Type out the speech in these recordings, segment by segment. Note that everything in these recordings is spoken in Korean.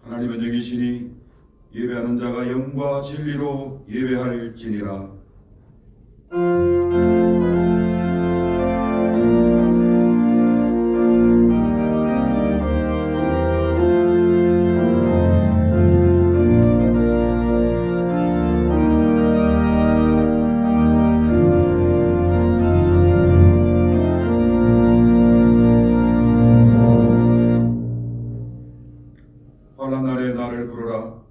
하나님은 영이시니 예배하는 자가 영과 진리로 예배할지니라. 환난 날에 나를 부르라.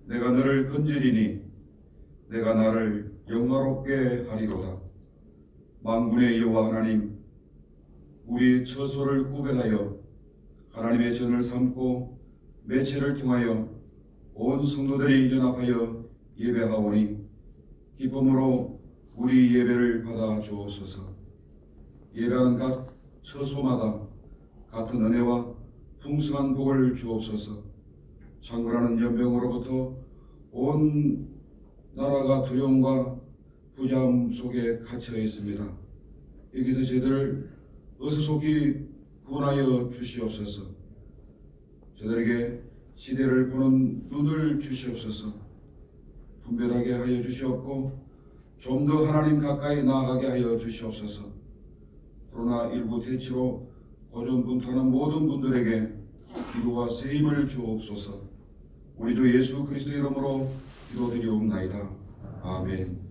내가 너를 건지리니 내가 나를 영화롭게 하리로다. 만군의 여호와 하나님, 우리 처소를 구별하여 하나님의 전을 삼고 매체를 통하여 온 성도들이 연합하여 예배하오니 기쁨으로 우리 예배를 받아 주옵소서. 예배하는 각 처소마다 같은 은혜와 풍성한 복을 주옵소서. 창궐하는 연병으로부터 온 나라가 두려움과 부자음 속에 갇혀 있습니다. 여기서 저희들을 어수속히 구원하여 주시옵소서. 저들에게 시대를 보는 눈을 주시옵소서. 분별하게 하여 주시옵고 좀 더 하나님 가까이 나아가게 하여 주시옵소서. 코로나19 대치로 고전분투하는 모든 분들에게 기도와 세임을 주옵소서. 우리 주 예수 그리스도의 이름으로 기도드리옵나이다. 아멘.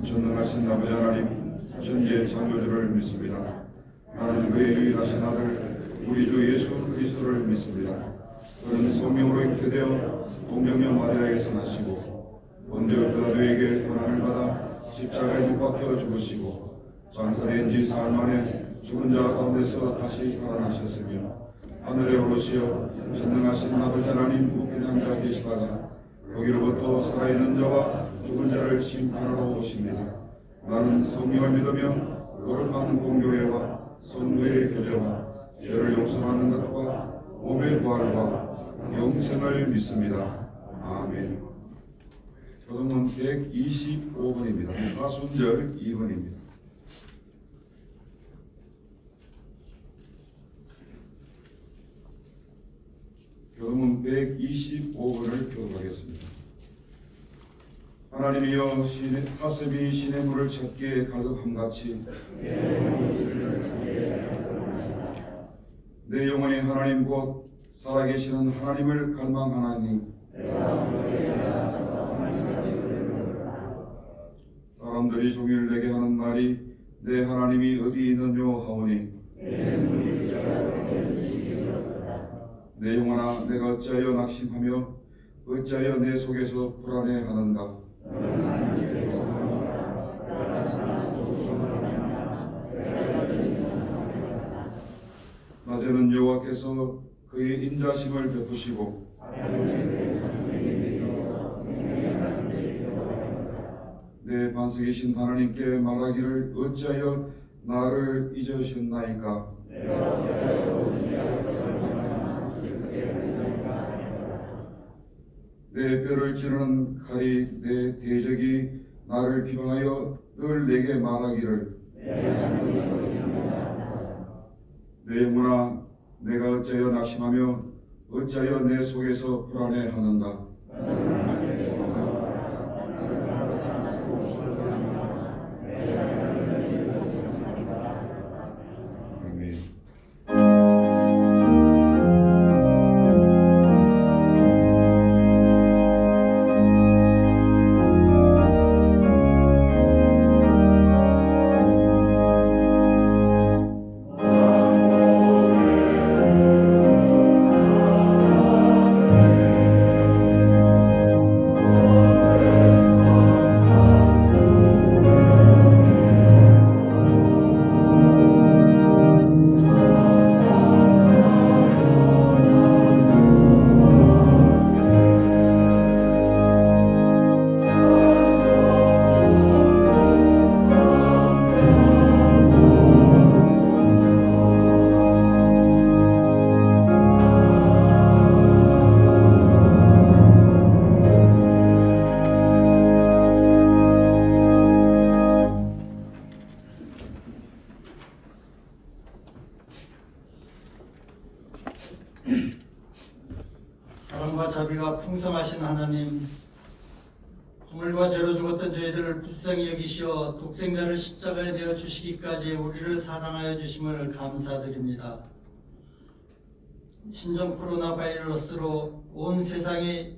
전능하신 아버지 하나님, 천지의 창조주를 믿습니다. 나는 그의 유일하신 아들 우리 주 예수 그리스도를 믿습니다. 그는 성령으로 잉태되어 동정녀 마리아에게서 나시고 본디오 빌라도에게 고난을 받아 십자가에 못 박혀 죽으시고 장사된 지 사흘 만에 죽은 자 가운데서 다시 살아나셨으며 하늘에 오르시어 전능하신 아버지 하나님 우편에 앉아 계시다가 거기로부터 살아있는 자와 죽은 자를 심판하러 오십니다. 나는 성령을 믿으며 거룩한 공교회와 성도의 교제와 죄를 용서받는 것과 몸의 부활과 영생을 믿습니다. 아멘. 교동문 125번입니다. 사순절 2번입니다. 교동문 125번을 교독하겠습니다. 하나님이여 사슴이 신의 물을 찾기에 갈급함같이 내 영혼이 하나님 곧 살아계시는 하나님을 갈망하나니 사람들이 종일 내게 하는 말이 내 하나님이 어디 있느뇨 하오니 내 영혼아 내가 어찌하여 낙심하며 어찌하여 내 속에서 불안해하는가. 낮에는 여호와께서 그의 인자심을 베푸시고 내 반석이신 하나님께 말하기를 어찌하여 나를 잊으셨나이까. 내 뼈를 찌르는 칼이 내 대적이 나를 비방하여 늘 내게 말하기를 내 영혼아 내가 어찌하여 낙심하며 어찌하여 내 속에서 불안해하는가. 아멘. 사랑과 자비가 풍성하신 하나님, 허물과 죄로 죽었던 저희들을 불쌍히 여기시어 독생자를 십자가에 내어 주시기까지 우리를 사랑하여 주심을 감사드립니다. 신종 코로나 바이러스로 온 세상이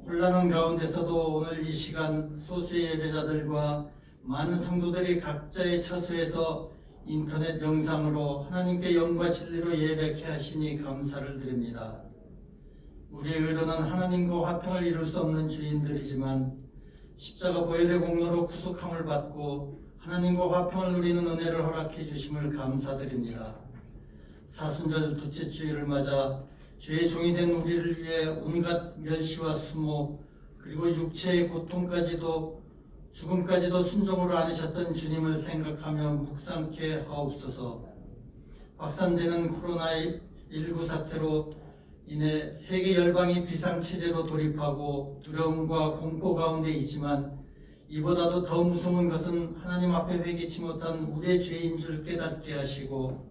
혼란한 가운데서도 오늘 이 시간 소수의 예배자들과 많은 성도들이 각자의 처소에서 인터넷 영상으로 하나님께 영과 진리로 예배케 하시니 감사를 드립니다. 우리의 의로는 하나님과 화평을 이룰 수 없는 주인들이지만 십자가 보혈의 공로로 구속함을 받고 하나님과 화평을 누리는 은혜를 허락해 주심을 감사드립니다. 사순절 둘째 주일을 맞아 죄의 종이 된 우리를 위해 온갖 멸시와 수모 그리고 육체의 고통까지도 죽음까지도 순종으로 안으셨던 주님을 생각하며 묵상케 하옵소서. 확산되는 코로나19 사태로 인해 세계 열방이 비상체제로 돌입하고 두려움과 공포 가운데 있지만 이보다도 더 무서운 것은 하나님 앞에 회개치 못한 우리의 죄인 줄 깨닫게 하시고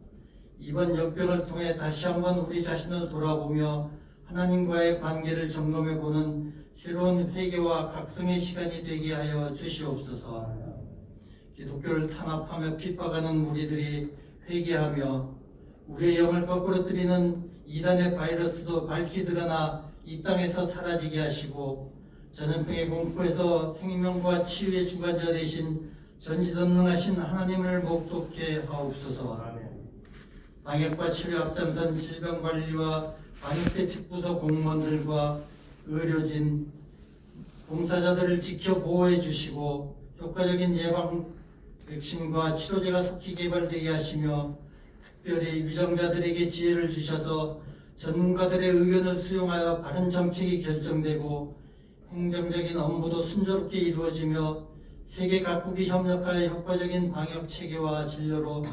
이번 역병을 통해 다시 한번 우리 자신을 돌아보며 하나님과의 관계를 점검해보는 새로운 회개와 각성의 시간이 되게 하여 주시옵소서. 기독교를 탄압하며 핍박하는 무리들이 회개하며 우리의 영을 거꾸로 뜨리는 이단의 바이러스도 밝히 드러나 이 땅에서 사라지게 하시고 전염병의 공포에서 생명과 치유의 주관자 되신 전지전능하신 하나님을 목독케 하옵소서. 방역과 치료 앞장선 질병관리와 방역대책부서 공무원들과 의료진, 봉사자들을 지켜 보호해 주시고 효과적인 예방 백신과 치료제가 속히 개발되게 하시며 특별히 위정자들에게 지혜를 주셔서 전문가들의 의견을 수용하여 바른 정책이 결정되고 행정적인 업무도 순조롭게 이루어지며 세계 각국이 협력하여 효과적인 방역 체계와 진료로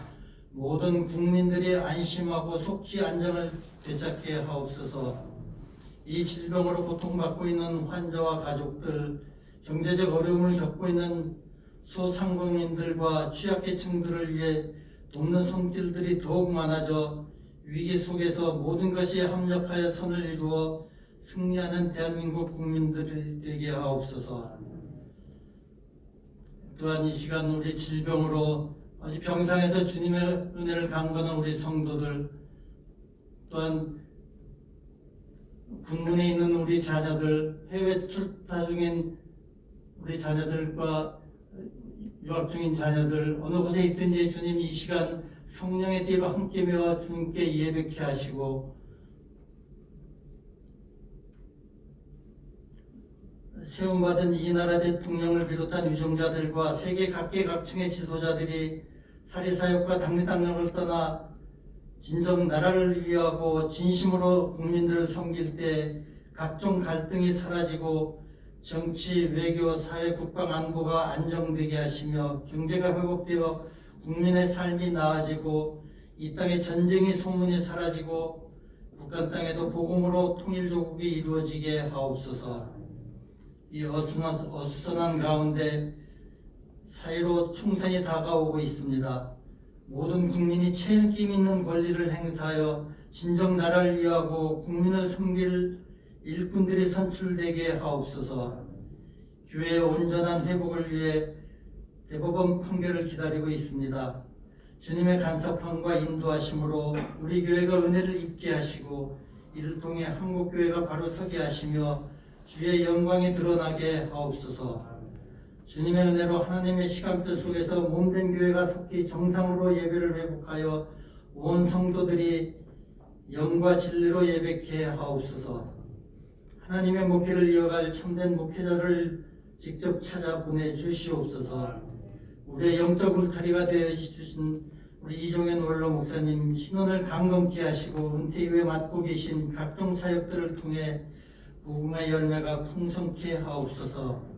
모든 국민들이 안심하고 속히 안정을 되찾게 하옵소서. 이 질병으로 고통받고 있는 환자와 가족들, 경제적 어려움을 겪고 있는 소상공인들과 취약계층들을 위해 돕는 손길들이 더욱 많아져 위기 속에서 모든 것이 합력하여 선을 이루어 승리하는 대한민국 국민들이 되게 하옵소서. 또한 이 시간 우리 질병으로 병상에서 주님의 은혜를 간구하는 우리 성도들, 또한 군문에 있는 우리 자녀들, 해외 출타 중인 우리 자녀들과 유학 중인 자녀들, 어느 곳에 있든지 주님 이 시간 성령의 띠로 함께며 주님께 예배케 하시고 세움받은 이 나라 대통령을 비롯한 유정자들과 세계 각계각층의 지도자들이 사리사욕과 당리당력을 떠나 진정 나라를 위하고 진심으로 국민들을 섬길 때 각종 갈등이 사라지고 정치, 외교, 사회, 국방, 안보가 안정되게 하시며 경제가 회복되어 국민의 삶이 나아지고 이 땅에 전쟁의 소문이 사라지고 북한 땅에도 복음으로 통일조국이 이루어지게 하옵소서. 이 어수선한 가운데 사이로 총선이 다가오고 있습니다. 모든 국민이 책임 있는 권리를 행사하여 진정 나라를 위하고 국민을 섬길 일꾼들이 선출되게 하옵소서. 교회의 온전한 회복을 위해 대법원 판결을 기다리고 있습니다. 주님의 간섭함과 인도하심으로 우리 교회가 은혜를 입게 하시고 이를 통해 한국교회가 바로 서게 하시며 주의 영광이 드러나게 하옵소서. 주님의 은혜로 하나님의 시간표 속에서 몸된 교회가 속히 정상으로 예배를 회복하여 온 성도들이 영과 진리로 예배케 하옵소서. 하나님의 목회를 이어갈 참된 목회자를 직접 찾아 보내주시옵소서. 우리의 영적 울타리가 되어주신 우리 이종현 원로 목사님 신원을 강건케 하시고 은퇴 이후에 맡고 계신 각종 사역들을 통해 복음의 열매가 풍성케 하옵소서.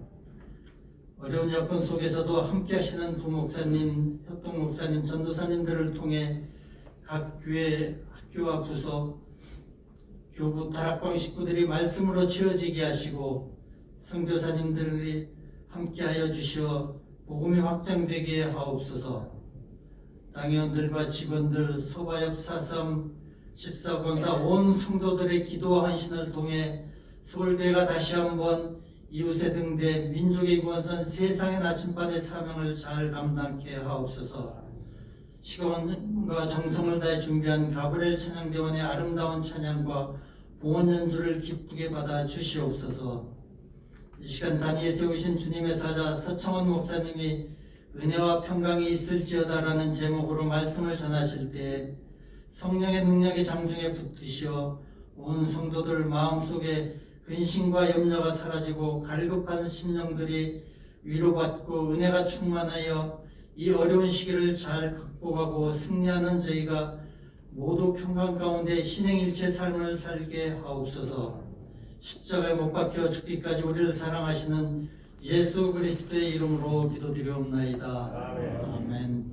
어려운 여건 속에서도 함께 하시는 부목사님, 협동목사님, 전도사님들을 통해 각 교회, 학교와 부서, 교구, 다락방 식구들이 말씀으로 채워지게 하시고 선교사님들이 함께하여 주시어 복음이 확장되게 하옵소서. 당회원들과 직원들, 소바협 사삼 14권사 온 성도들의 기도 헌신을 통해 서울대가 다시 한번 이웃에 등대 민족의 구원선 세상의 나침반의 사명을 잘 감당케 하옵소서. 시간과 정성을 다해 준비한 가브리엘 찬양대원의 아름다운 찬양과 봉헌 연주를 기쁘게 받아 주시옵소서. 이 시간 단위에 세우신 주님의 사자 서청원 목사님이 은혜와 평강이 있을지어다라는 제목으로 말씀을 전하실 때 성령의 능력이 장중에 붙으시어 온 성도들 마음속에 근심과 염려가 사라지고 갈급한 심령들이 위로받고 은혜가 충만하여 이 어려운 시기를 잘 극복하고 승리하는 저희가 모두 평강 가운데 신행일체 삶을 살게 하옵소서. 십자가에 못 박혀 죽기까지 우리를 사랑하시는 예수 그리스도의 이름으로 기도드리옵나이다. 아멘.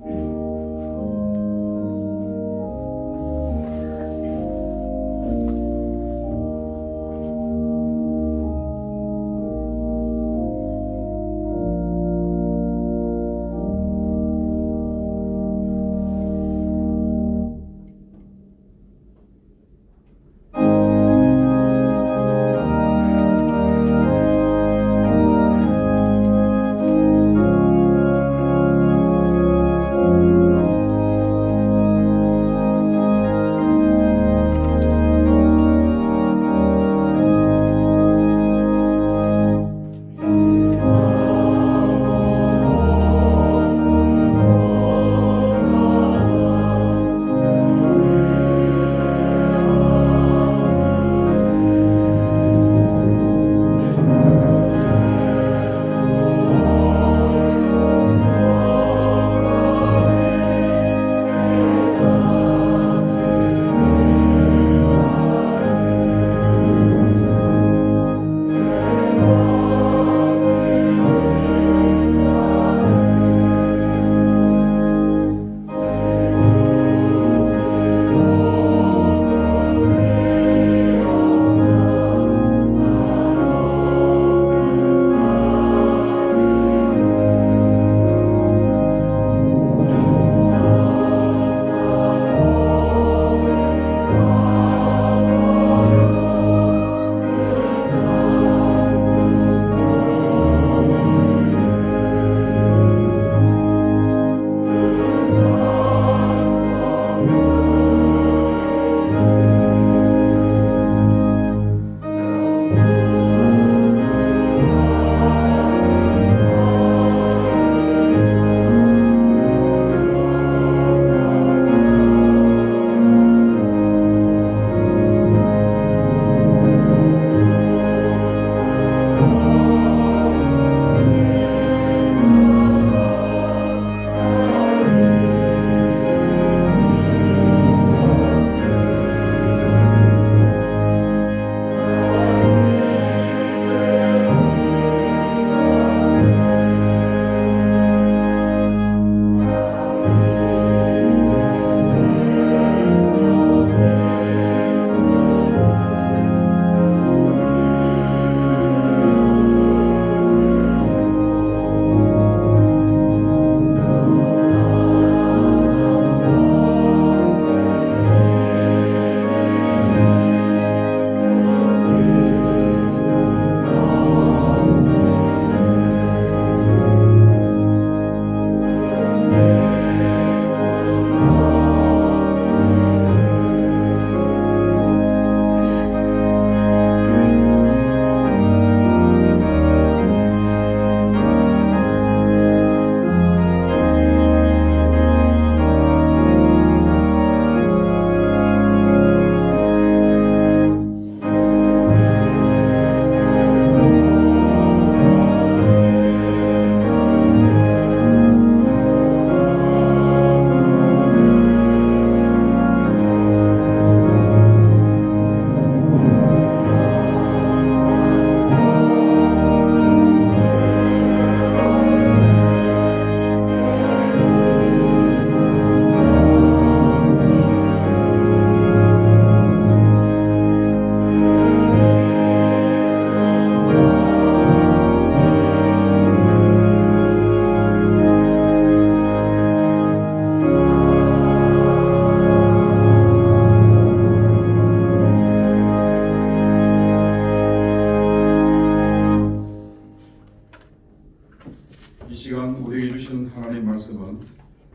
하나님 말씀은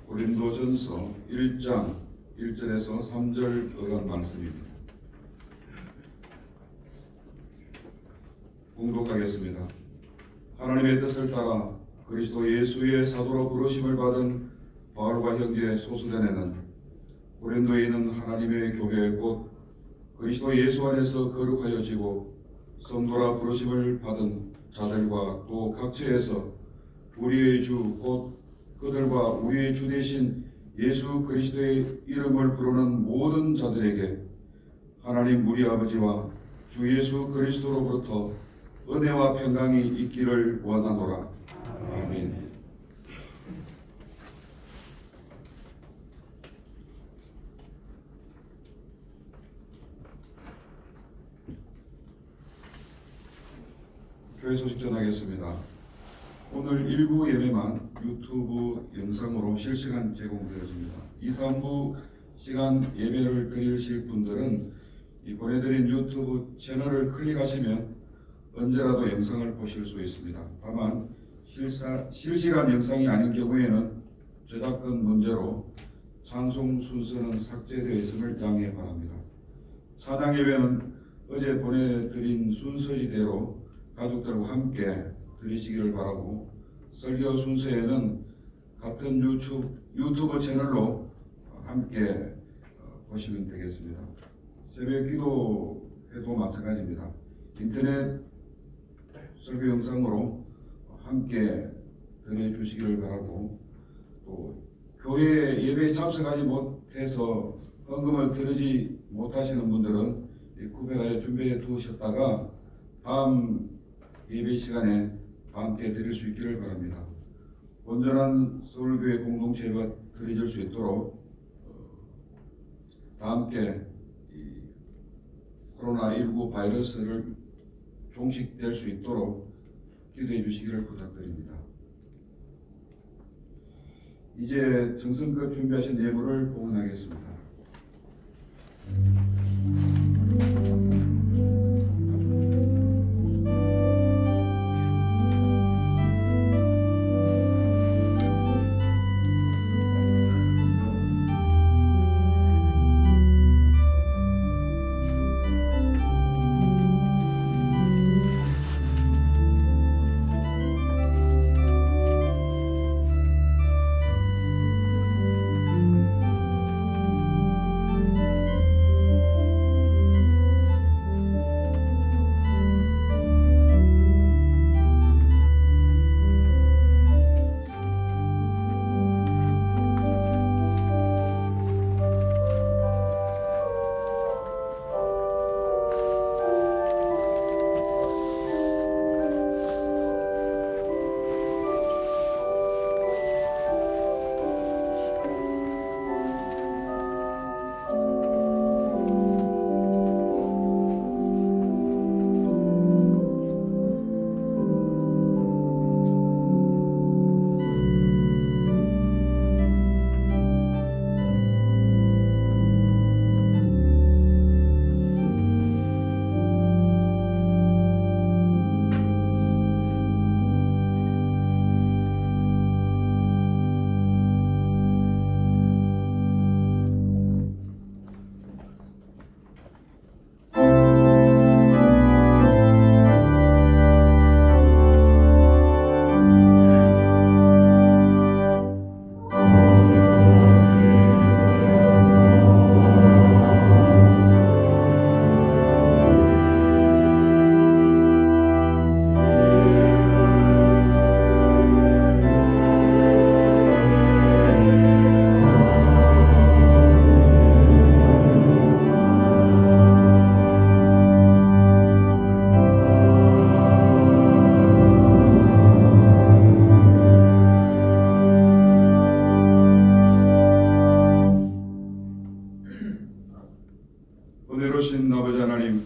고린도전서 1장 1절에서 3절 어간 말씀입니다. 봉독하겠습니다. 하나님의 뜻을 따라 그리스도 예수의 사도로 부르심을 받은 바울과 형제 소수대네는 고린도에 있는 하나님의 교회 곧 그리스도 예수 안에서 거룩하여지고 성도라 부르심을 받은 자들과 또 각처에서 우리의 주 곧 그들과 우리의 주 되신 예수 그리스도의 이름을 부르는 모든 자들에게 하나님 우리 아버지와 주 예수 그리스도로부터 은혜와 평강이 있기를 원하노라. 아멘. 교회 소식 전하겠습니다. 오늘 일부 예배만 유튜브 영상으로 실시간 제공되어집니다. 2, 3부 시간 예배를 드리실 분들은 이 보내드린 유튜브 채널을 클릭하시면 언제라도 영상을 보실 수 있습니다. 다만 실시간 영상이 아닌 경우에는 저작권 문제로 찬송 순서는 삭제되어 있음을 양해 바랍니다. 찬양 예배는 어제 보내드린 순서지대로 가족들과 함께 드리시기를 바라고, 설교 순서에는 같은 유튜브 채널로 함께 보시면 되겠습니다. 새벽 기도에도 마찬가지입니다. 인터넷 설교 영상으로 함께 드려주시기를 바라고, 또 교회 예배에 참석하지 못해서 헌금을 드리지 못하시는 분들은 구별하여 준비해 두셨다가 다음 예배 시간에 함께 드릴 수 있기를 바랍니다. 온전한 서울교회 공동체가 드려질 수 있도록 다 함께 코로나19 바이러스를 종식될 수 있도록 기도해 주시기를 부탁드립니다. 이제 정성껏 준비하신 예물을 봉헌하겠습니다. 은혜로우신 아버지 하나님,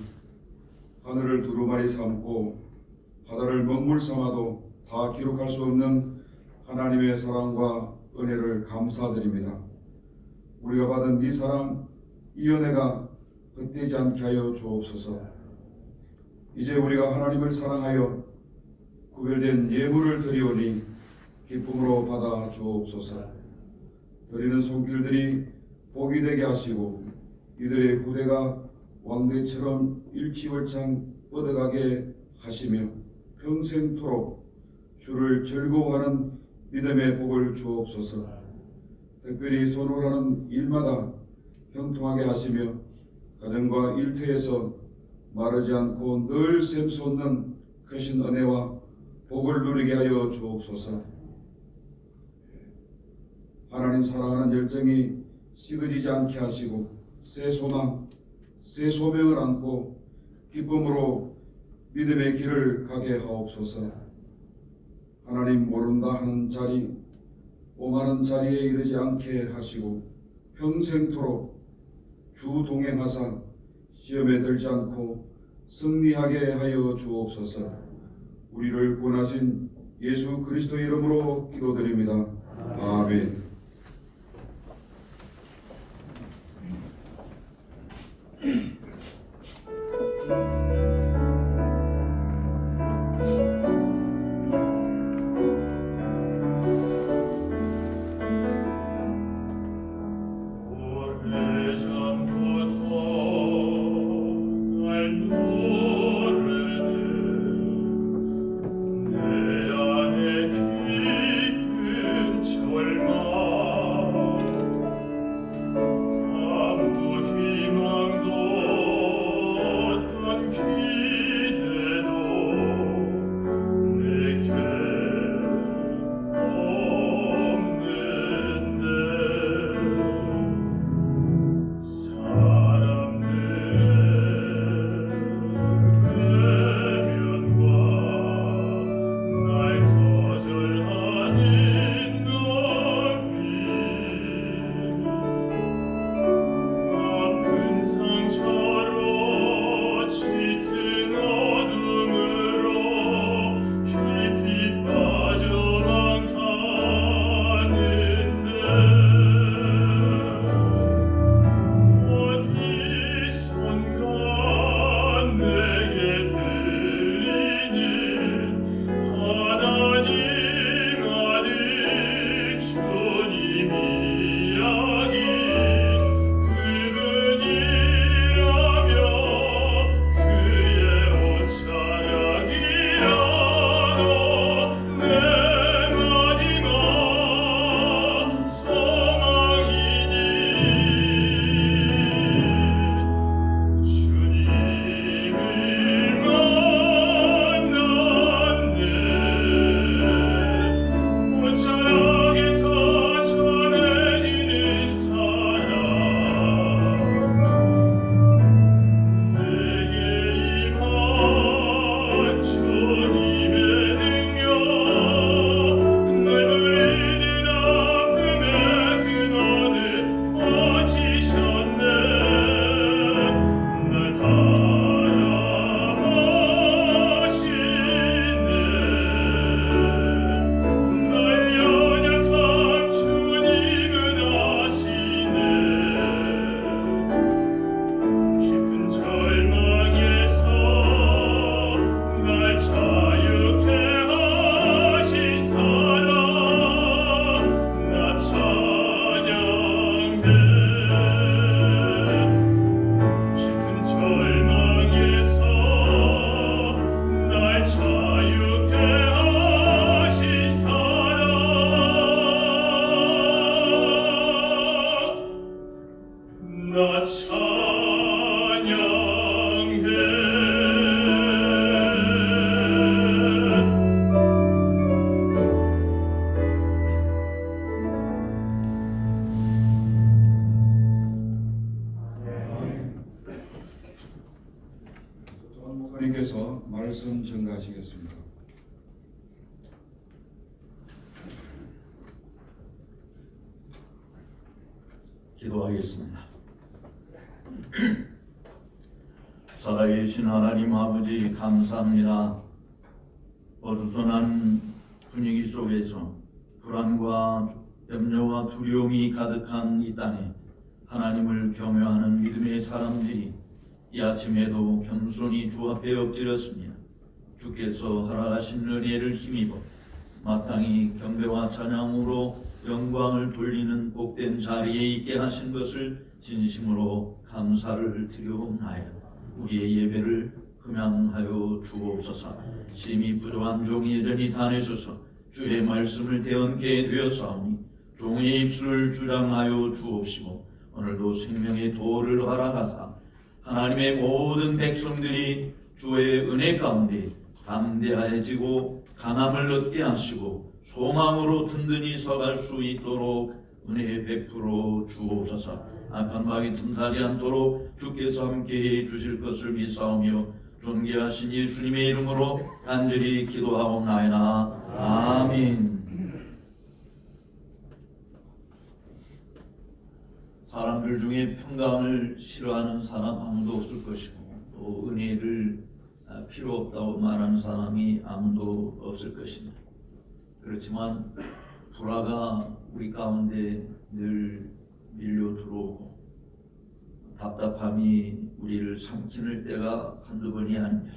하늘을 두루마리 삼고 바다를 먹물 삼아도 다 기록할 수 없는 하나님의 사랑과 은혜를 감사드립니다. 우리가 받은 이 사랑, 이 은혜가 헛되지 않게 하여 주옵소서. 이제 우리가 하나님을 사랑하여 구별된 예물을 드리오니 기쁨으로 받아 주옵소서. 드리는 손길들이 복이 되게 하시고 이들의 부대가 왕대처럼 일취월장 뻗어가게 하시며 평생토록 주를 즐거워하는 믿음의 복을 주옵소서. 특별히 손으로하는 일마다 형통하게 하시며 가정과 일터에서 마르지 않고 늘 샘솟는 크신 은혜와 복을 누리게 하여 주옵소서. 하나님 사랑하는 열정이 식어지지 않게 하시고 새 소망, 새 소명을 안고 기쁨으로 믿음의 길을 가게 하옵소서. 하나님 모른다 하는 자리, 오만한 자리에 이르지 않게 하시고 평생토록 주 동행하사 시험에 들지 않고 승리하게 하여 주옵소서. 우리를 구원하신 예수 그리스도 이름으로 기도드립니다. 아멘. 목사님께서 말씀 전가하시겠습니다. 기도하겠습니다. 살아계신 하나님 아버지 감사합니다. 어수선한 분위기 속에서 불안과 염려와 두려움이 가득한 이 땅에 하나님을 경외하는 믿음의 사람들이 이 아침에도 겸손히 주 앞에 엎드렸습니다. 주께서 허락하신 은혜를 힘입어 마땅히 경배와 찬양으로 영광을 돌리는 복된 자리에 있게 하신 것을 진심으로 감사를 드려옵나이다. 우리의 예배를 흠양하여 주옵소서. 심히 부족한 종이 여전히 다내소서. 주의 말씀을 대언케 되었사오니 종의 입술을 주장하여 주옵시고 오늘도 생명의 도를 허락하사 하나님의 모든 백성들이 주의 은혜 가운데 담대해지고 강함을 얻게 하시고 소망으로 든든히 서갈 수 있도록 은혜 베풀어 주옵소서. 악한 마귀 틈타지 않도록 주께서 함께해 주실 것을 믿사오며 존귀하신 예수님의 이름으로 간절히 기도하옵나이다. 아멘. 사람들 중에 평강을 싫어하는 사람 아무도 없을 것이고 또 은혜를 필요 없다고 말하는 사람이 아무도 없을 것입니다. 그렇지만 불화가 우리 가운데 늘 밀려 들어오고 답답함이 우리를 삼키는 때가 한두 번이 아닙니다.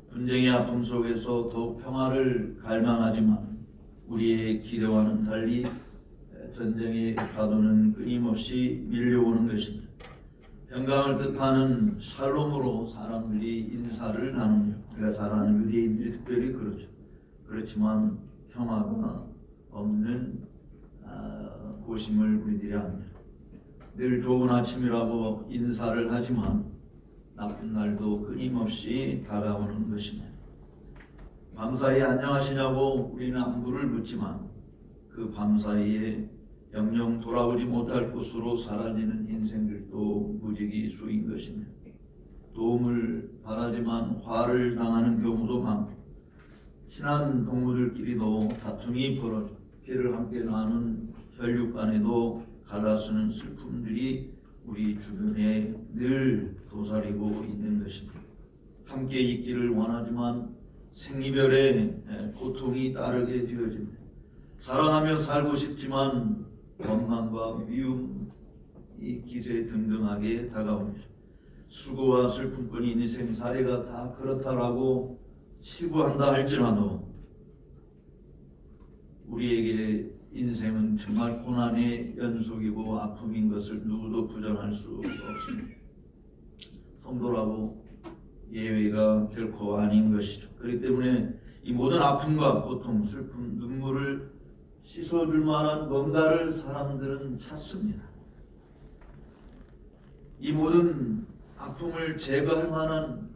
분쟁의 아픔 속에서 더욱 평화를 갈망하지만 우리의 기대와는 달리 전쟁의 파도는 끊임없이 밀려오는 것입니다. 평강을 뜻하는 샬롬으로 사람들이 인사를 나누며 우리가 잘 아는 유대인들이 특별히 그렇죠. 그렇지만 평화가 없는 곳임을 우리들이 압니다. 늘 좋은 아침이라고 인사를 하지만 나쁜 날도 끊임없이 다가오는 것입니다. 밤사이에 안녕하시냐고 우리는 안부를 묻지만 그 밤사이에 영영 돌아오지 못할 곳으로 사라지는 인생들도 무지개 수인 것입니다. 도움을 바라지만 화를 당하는 경우도 많고 친한 동무들끼리도 다툼이 벌어져 피를 함께 나눈 혈육 간에도 갈라서는 슬픔들이 우리 주변에 늘 도사리고 있는 것입니다. 함께 있기를 원하지만 생이별의 고통이 따르게 되어집니다. 사랑하며 살고 싶지만 원망과 미움이 기세등등하게 다가옵니다. 수고와 슬픔뿐인 인생 사례가 다 그렇다라고 치부한다 할지라도 우리에게 인생은 정말 고난의 연속이고 아픔인 것을 누구도 부정할 수 없습니다. 성도라고 예외가 결코 아닌 것이죠. 그렇기 때문에 이 모든 아픔과 고통, 슬픔, 눈물을 씻어줄 만한 뭔가를 사람들은 찾습니다. 이 모든 아픔을 제거할 만한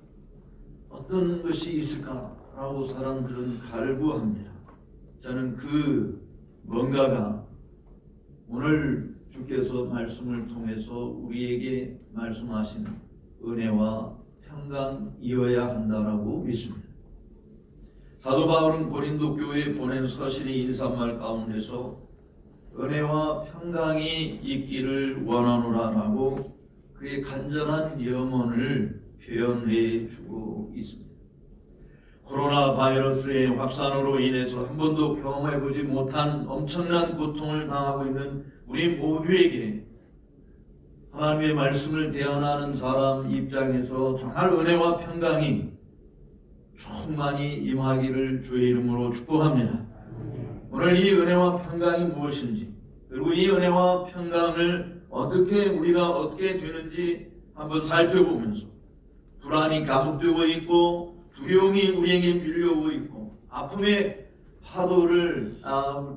어떤 것이 있을까라고 사람들은 갈구합니다. 저는 그 뭔가가 오늘 주께서 말씀을 통해서 우리에게 말씀하신 은혜와 평강이어야 한다라고 믿습니다. 사도 바울은 고린도 교회에 보낸 서신의 인사말 가운데서 은혜와 평강이 있기를 원하노라라고 그의 간절한 염원을 표현해 주고 있습니다. 코로나 바이러스의 확산으로 인해서 한 번도 경험해 보지 못한 엄청난 고통을 당하고 있는 우리 모두에게 하나님의 말씀을 대언하는 사람 입장에서 정말 은혜와 평강이 충만히 임하기를 주의 이름으로 축복합니다. 오늘 이 은혜와 평강이 무엇인지 그리고 이 은혜와 평강을 어떻게 우리가 얻게 되는지 한번 살펴보면서 불안이 가속되고 있고 두려움이 우리에게 밀려오고 있고 아픔의 파도를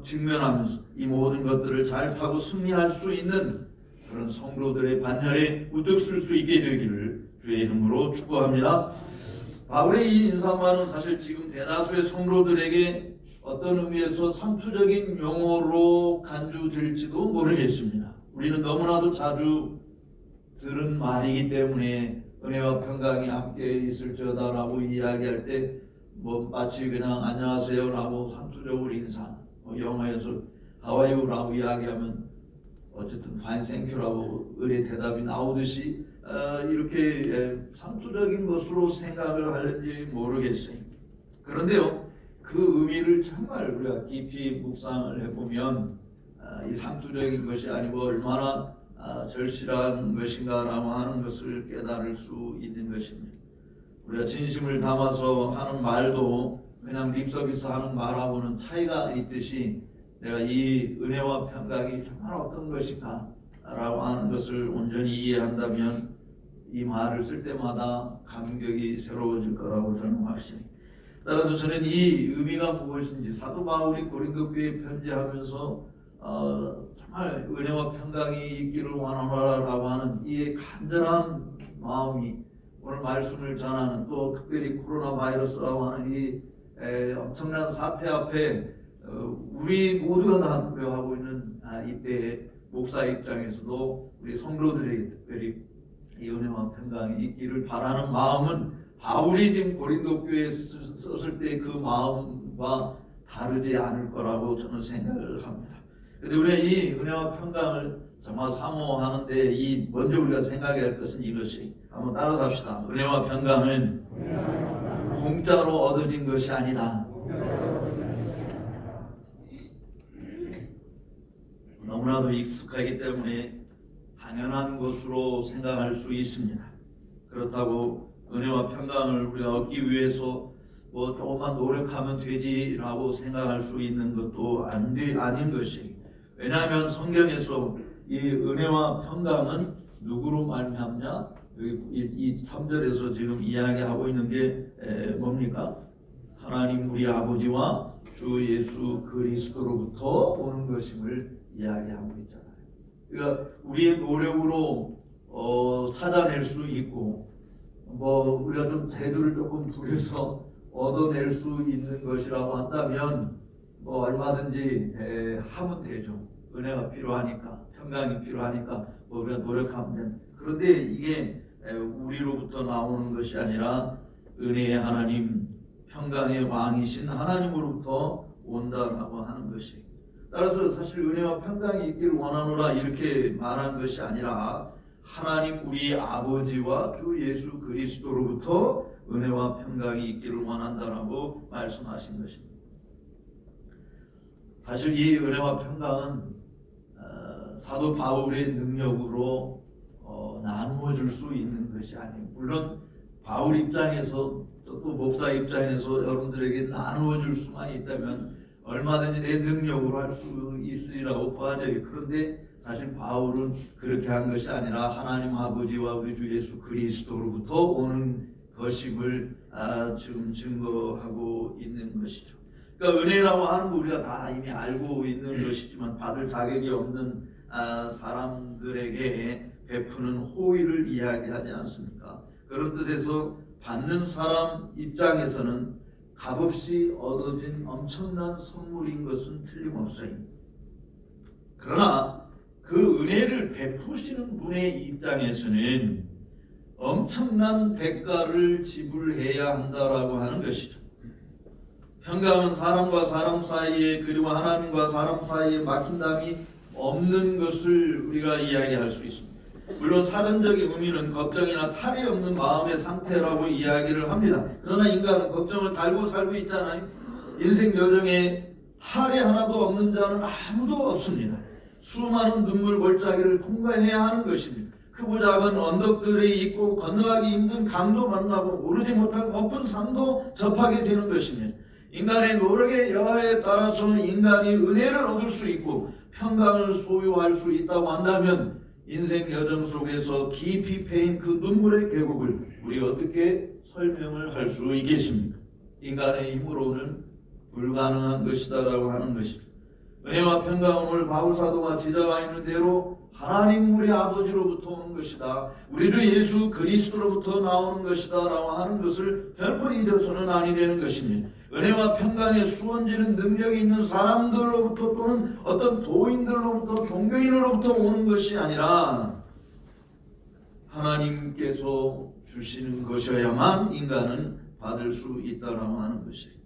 직면하면서 이 모든 것들을 잘 타고 승리할 수 있는 그런 성도들의 반열에 우뚝 설 수 있게 되기를 주의 이름으로 축복합니다. 바울의 이 인사말은 사실 지금 대다수의 성도들에게 어떤 의미에서 상투적인 용어로 간주될지도 모르겠습니다. 우리는 너무나도 자주 들은 말이기 때문에 은혜와 평강이 함께 있을지어다라고 이야기할 때 마치 그냥 안녕하세요라고 상투적으로 인사, 영어에서 How are you라고 이야기하면 어쨌든 Fine, thank you라고 의뢰 대답이 나오듯이 이렇게 상투적인 것으로 생각을 하는지 모르겠어요. 그런데요, 그 의미를 정말 우리가 깊이 묵상을 해보면 이 상투적인 것이 아니고 얼마나 절실한 것인가라고 하는 것을 깨달을 수 있는 것입니다. 우리가 진심을 담아서 하는 말도 그냥 립서비스하는 말하고는 차이가 있듯이 내가 이 은혜와 평강이 정말 어떤 것인가 라고 하는 것을 온전히 이해한다면 이 말을 쓸 때마다 감격이 새로워질 거라고 저는 확신해요. 따라서 저는 이 의미가 무엇인지 사도 바울이 고린도 교회에 편지하면서 정말 은혜와 평강이 있기를 원하노라라고 하는 이 간절한 마음이 오늘 말씀을 전하는, 또 특별히 코로나 바이러스라고 하는 이 엄청난 사태 앞에 우리 모두가 다 두려워하고 있는 이때에 목사 입장에서도 우리 성도들에게 특별히 이 은혜와 평강이 있기를 바라는 마음은 바울이 지금 고린도 교회에 썼을 때 그 마음과 다르지 않을 거라고 저는 생각을 합니다. 그런데 우리가 이 은혜와 평강을 정말 사모하는데 먼저 우리가 생각해야 할 것은 이것이, 한번 따라서 합시다. 은혜와 평강은 공짜로 얻어진 것이 아니다. 너무나도 익숙하기 때문에 당연한 것으로 생각할 수 있습니다. 그렇다고 은혜와 평강을 우리가 얻기 위해서 조금만 노력하면 되지라고 생각할 수 있는 것도 아닌 것이, 왜냐하면 성경에서 이 은혜와 평강은 누구로 말미암냐? 이 3절에서 지금 이야기하고 있는 게 뭡니까? 하나님 우리 아버지와 주 예수 그리스도로부터 오는 것임을 이야기하고 있잖아요. 그러니까 우리의 노력으로 찾아낼 수 있고, 우리가 좀 재주를 조금 부려서 얻어낼 수 있는 것이라고 한다면 얼마든지 하면 되죠. 은혜가 필요하니까, 평강이 필요하니까 우리가 노력하면 됩니다. 그런데 이게 우리로부터 나오는 것이 아니라 은혜의 하나님, 평강의 왕이신 하나님으로부터 온다라고 하는 것이, 따라서 사실 은혜와 평강이 있기를 원하노라 이렇게 말한 것이 아니라 하나님 우리 아버지와 주 예수 그리스도로부터 은혜와 평강이 있기를 원한다라고 말씀하신 것입니다. 사실 이 은혜와 평강은 사도 바울의 능력으로 나누어질 수 있는 것이 아니에요. 물론 바울 입장에서 또 목사 입장에서 여러분들에게 나누어질 수만 있다면 얼마든지 내 능력으로 할 수 있으리라고 봐져요. 그런데 사실 바울은 그렇게 한 것이 아니라 하나님 아버지와 우리 주 예수 그리스도로부터 오는 것임을 지금 증거하고 있는 것이죠. 그러니까 은혜라고 하는 거 우리가 다 이미 알고 있는 것이지만 받을 자격이 없는 사람들에게 베푸는 호의를 이야기하지 않습니까? 그런 뜻에서 받는 사람 입장에서는 값없이 얻어진 엄청난 선물인 것은 틀림없어요. 그러나 그 은혜를 베푸시는 분의 입장에서는 엄청난 대가를 지불해야 한다라고 하는 것이죠. 평강은 사람과 사람 사이에, 그리고 하나님과 사람 사이에 막힌담이 없는 것을 우리가 이야기할 수 있습니다. 물론 사전적인 의미는 걱정이나 탈이 없는 마음의 상태라고 이야기를 합니다. 그러나 인간은 걱정을 달고 살고 있잖아요. 인생 여정에 탈이 하나도 없는 자는 아무도 없습니다. 수많은 눈물 골짜기를 통과해야 하는 것입니다. 크고 작은 언덕들에 있고 건너가기 힘든 강도 만나고 오르지 못한 높은 산도 접하게 되는 것입니다. 인간의 노력의 여하에 따라서는 인간이 은혜를 얻을 수 있고 평강을 소유할 수 있다고 한다면 인생 여정 속에서 깊이 패인 그 눈물의 계곡을 우리가 어떻게 설명을 할 수 있겠습니까? 인간의 힘으로는 불가능한 것이다라고 하는 것입니다. 은혜와 평강은 오늘 바울 사도가 지적하고 있는 대로 하나님 우리 아버지로부터 오는 것이다, 우리 주 예수 그리스도로부터 나오는 것이다 라고 하는 것을 결코 잊어서는 아니 되는 것입니다. 은혜와 평강의 수원지는 능력이 있는 사람들로부터 또는 어떤 도인들로부터, 종교인으로부터 오는 것이 아니라 하나님께서 주시는 것이어야만 인간은 받을 수 있다라고 하는 것이에요.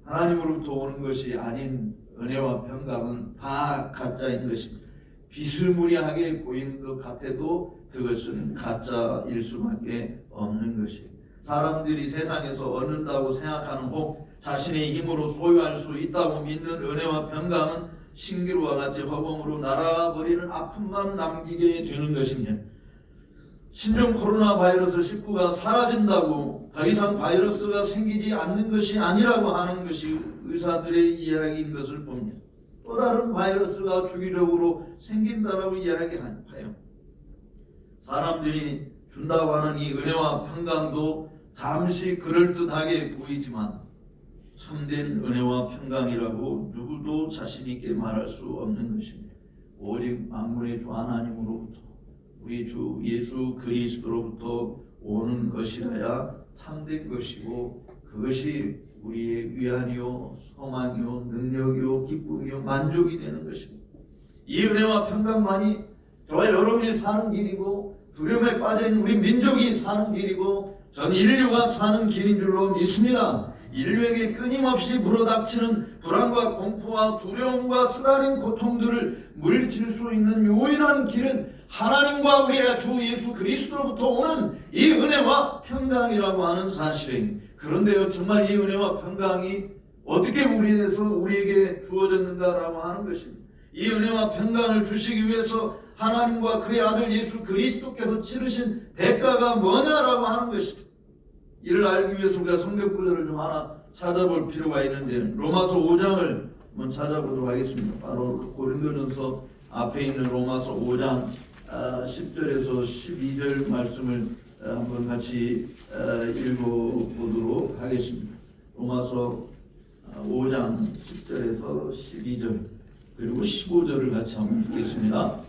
하나님으로부터 오는 것이 아닌 은혜와 평강은 다 가짜인 것입니다. 비스무리하게 보이는 것 같아도 그것은 가짜일 수밖에 없는 것이에요. 사람들이 세상에서 얻는다고 생각하는 혹 자신의 힘으로 소유할 수 있다고 믿는 은혜와 평강은 신기루와 같이 허공으로 날아버리는 아픔만 남기게 되는 것입니다. 신종 코로나 바이러스 19가 사라진다고 더 이상 바이러스가 생기지 않는 것이 아니라고 하는 것이 의사들의 이야기인 것을 봅니다. 또 다른 바이러스가 주기적으로 생긴다라고 이야기하요. 사람들이 준다고 하는 이 은혜와 평강도 잠시 그럴듯하게 보이지만 참된 은혜와 평강이라고 누구도 자신 있게 말할 수 없는 것입니다. 오직 만물의 주 하나님으로부터 우리 주 예수 그리스도로부터 오는 것이라야 참된 것이고 그것이 우리의 위안이요 소망이요 능력이요 기쁨이요 만족이 되는 것입니다. 이 은혜와 평강만이 저와 여러분이 사는 길이고 두려움에 빠진 우리 민족이 사는 길이고 전 인류가 사는 길인 줄로 믿습니다. 인류에게 끊임없이 불어닥치는 불안과 공포와 두려움과 쓰라린 고통들을 물리칠 수 있는 유일한 길은 하나님과 우리의 주 예수 그리스도로부터 오는 이 은혜와 평강이라고 하는 사실입니다. 그런데요, 정말 이 은혜와 평강이 어떻게 우리에게 주어졌는가라고 하는 것입니다. 이 은혜와 평강을 주시기 위해서 하나님과 그의 아들 예수 그리스도께서 치르신 대가가 뭐냐라고 하는 것입니다. 이를 알기 위해서 우리가 성경 구절을 좀 하나 찾아볼 필요가 있는데 로마서 5장을 한번 찾아보도록 하겠습니다. 바로 고린도전서 앞에 있는 로마서 5장 10절에서 12절 말씀을 한번 같이 읽어보도록 하겠습니다. 로마서 5장 10절에서 12절 그리고 15절을 같이 한번 읽겠습니다.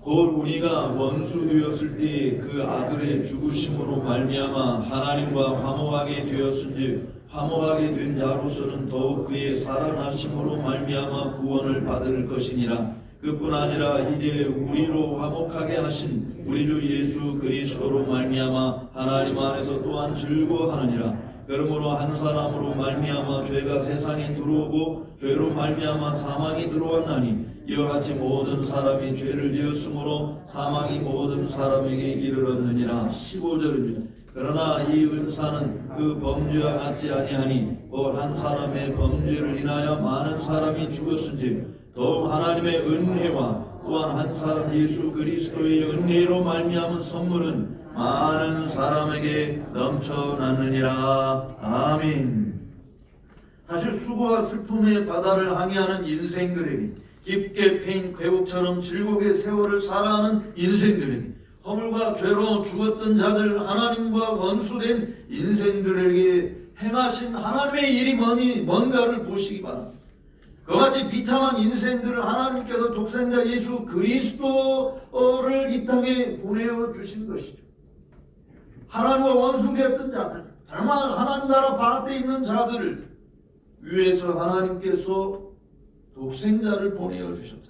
곧 우리가 원수 되었을 때 그 아들의 죽으심으로 말미암아 하나님과 화목하게 되었은즉 화목하게 된 자로서는 더욱 그의 살아나심으로 말미암아 구원을 받을 것이니라. 그뿐 아니라 이제 우리로 화목하게 하신 우리 주 예수 그리스도로 말미암아 하나님 안에서 또한 즐거워하느니라. 그러므로 한 사람으로 말미암아 죄가 세상에 들어오고 죄로 말미암아 사망이 들어왔나니 이와 같이 모든 사람이 죄를 지었으므로 사망이 모든 사람에게 이르렀느니라. 15절입니다. 그러나 이 은사는 그 범죄와 같지 아니하니 곧 한 사람의 범죄를 인하여 많은 사람이 죽었은즉 더욱 하나님의 은혜와 또한 한 사람 예수 그리스도의 은혜로 말미암은 선물은 많은 사람에게 넘쳐났느니라. 아멘. 사실 수고와 슬픔의 바다를 항해하는 인생들에게 깊게 패인 궤곡처럼 즐겁게 세월을 살아가는 인생들에게 허물과 죄로 죽었던 자들 하나님과 원수된 인생들에게 행하신 하나님의 일이 뭔가를 보시기 바랍니다. 그같이 비참한 인생들을 하나님께서 독생자 예수 그리스도를 이 땅에 보내어 주신 것이죠. 하나님과 원수되었던 자들, 정말 하나님 나라 바깥에 있는 자들을 위해서 하나님께서 독생자를 보내어 주셨다.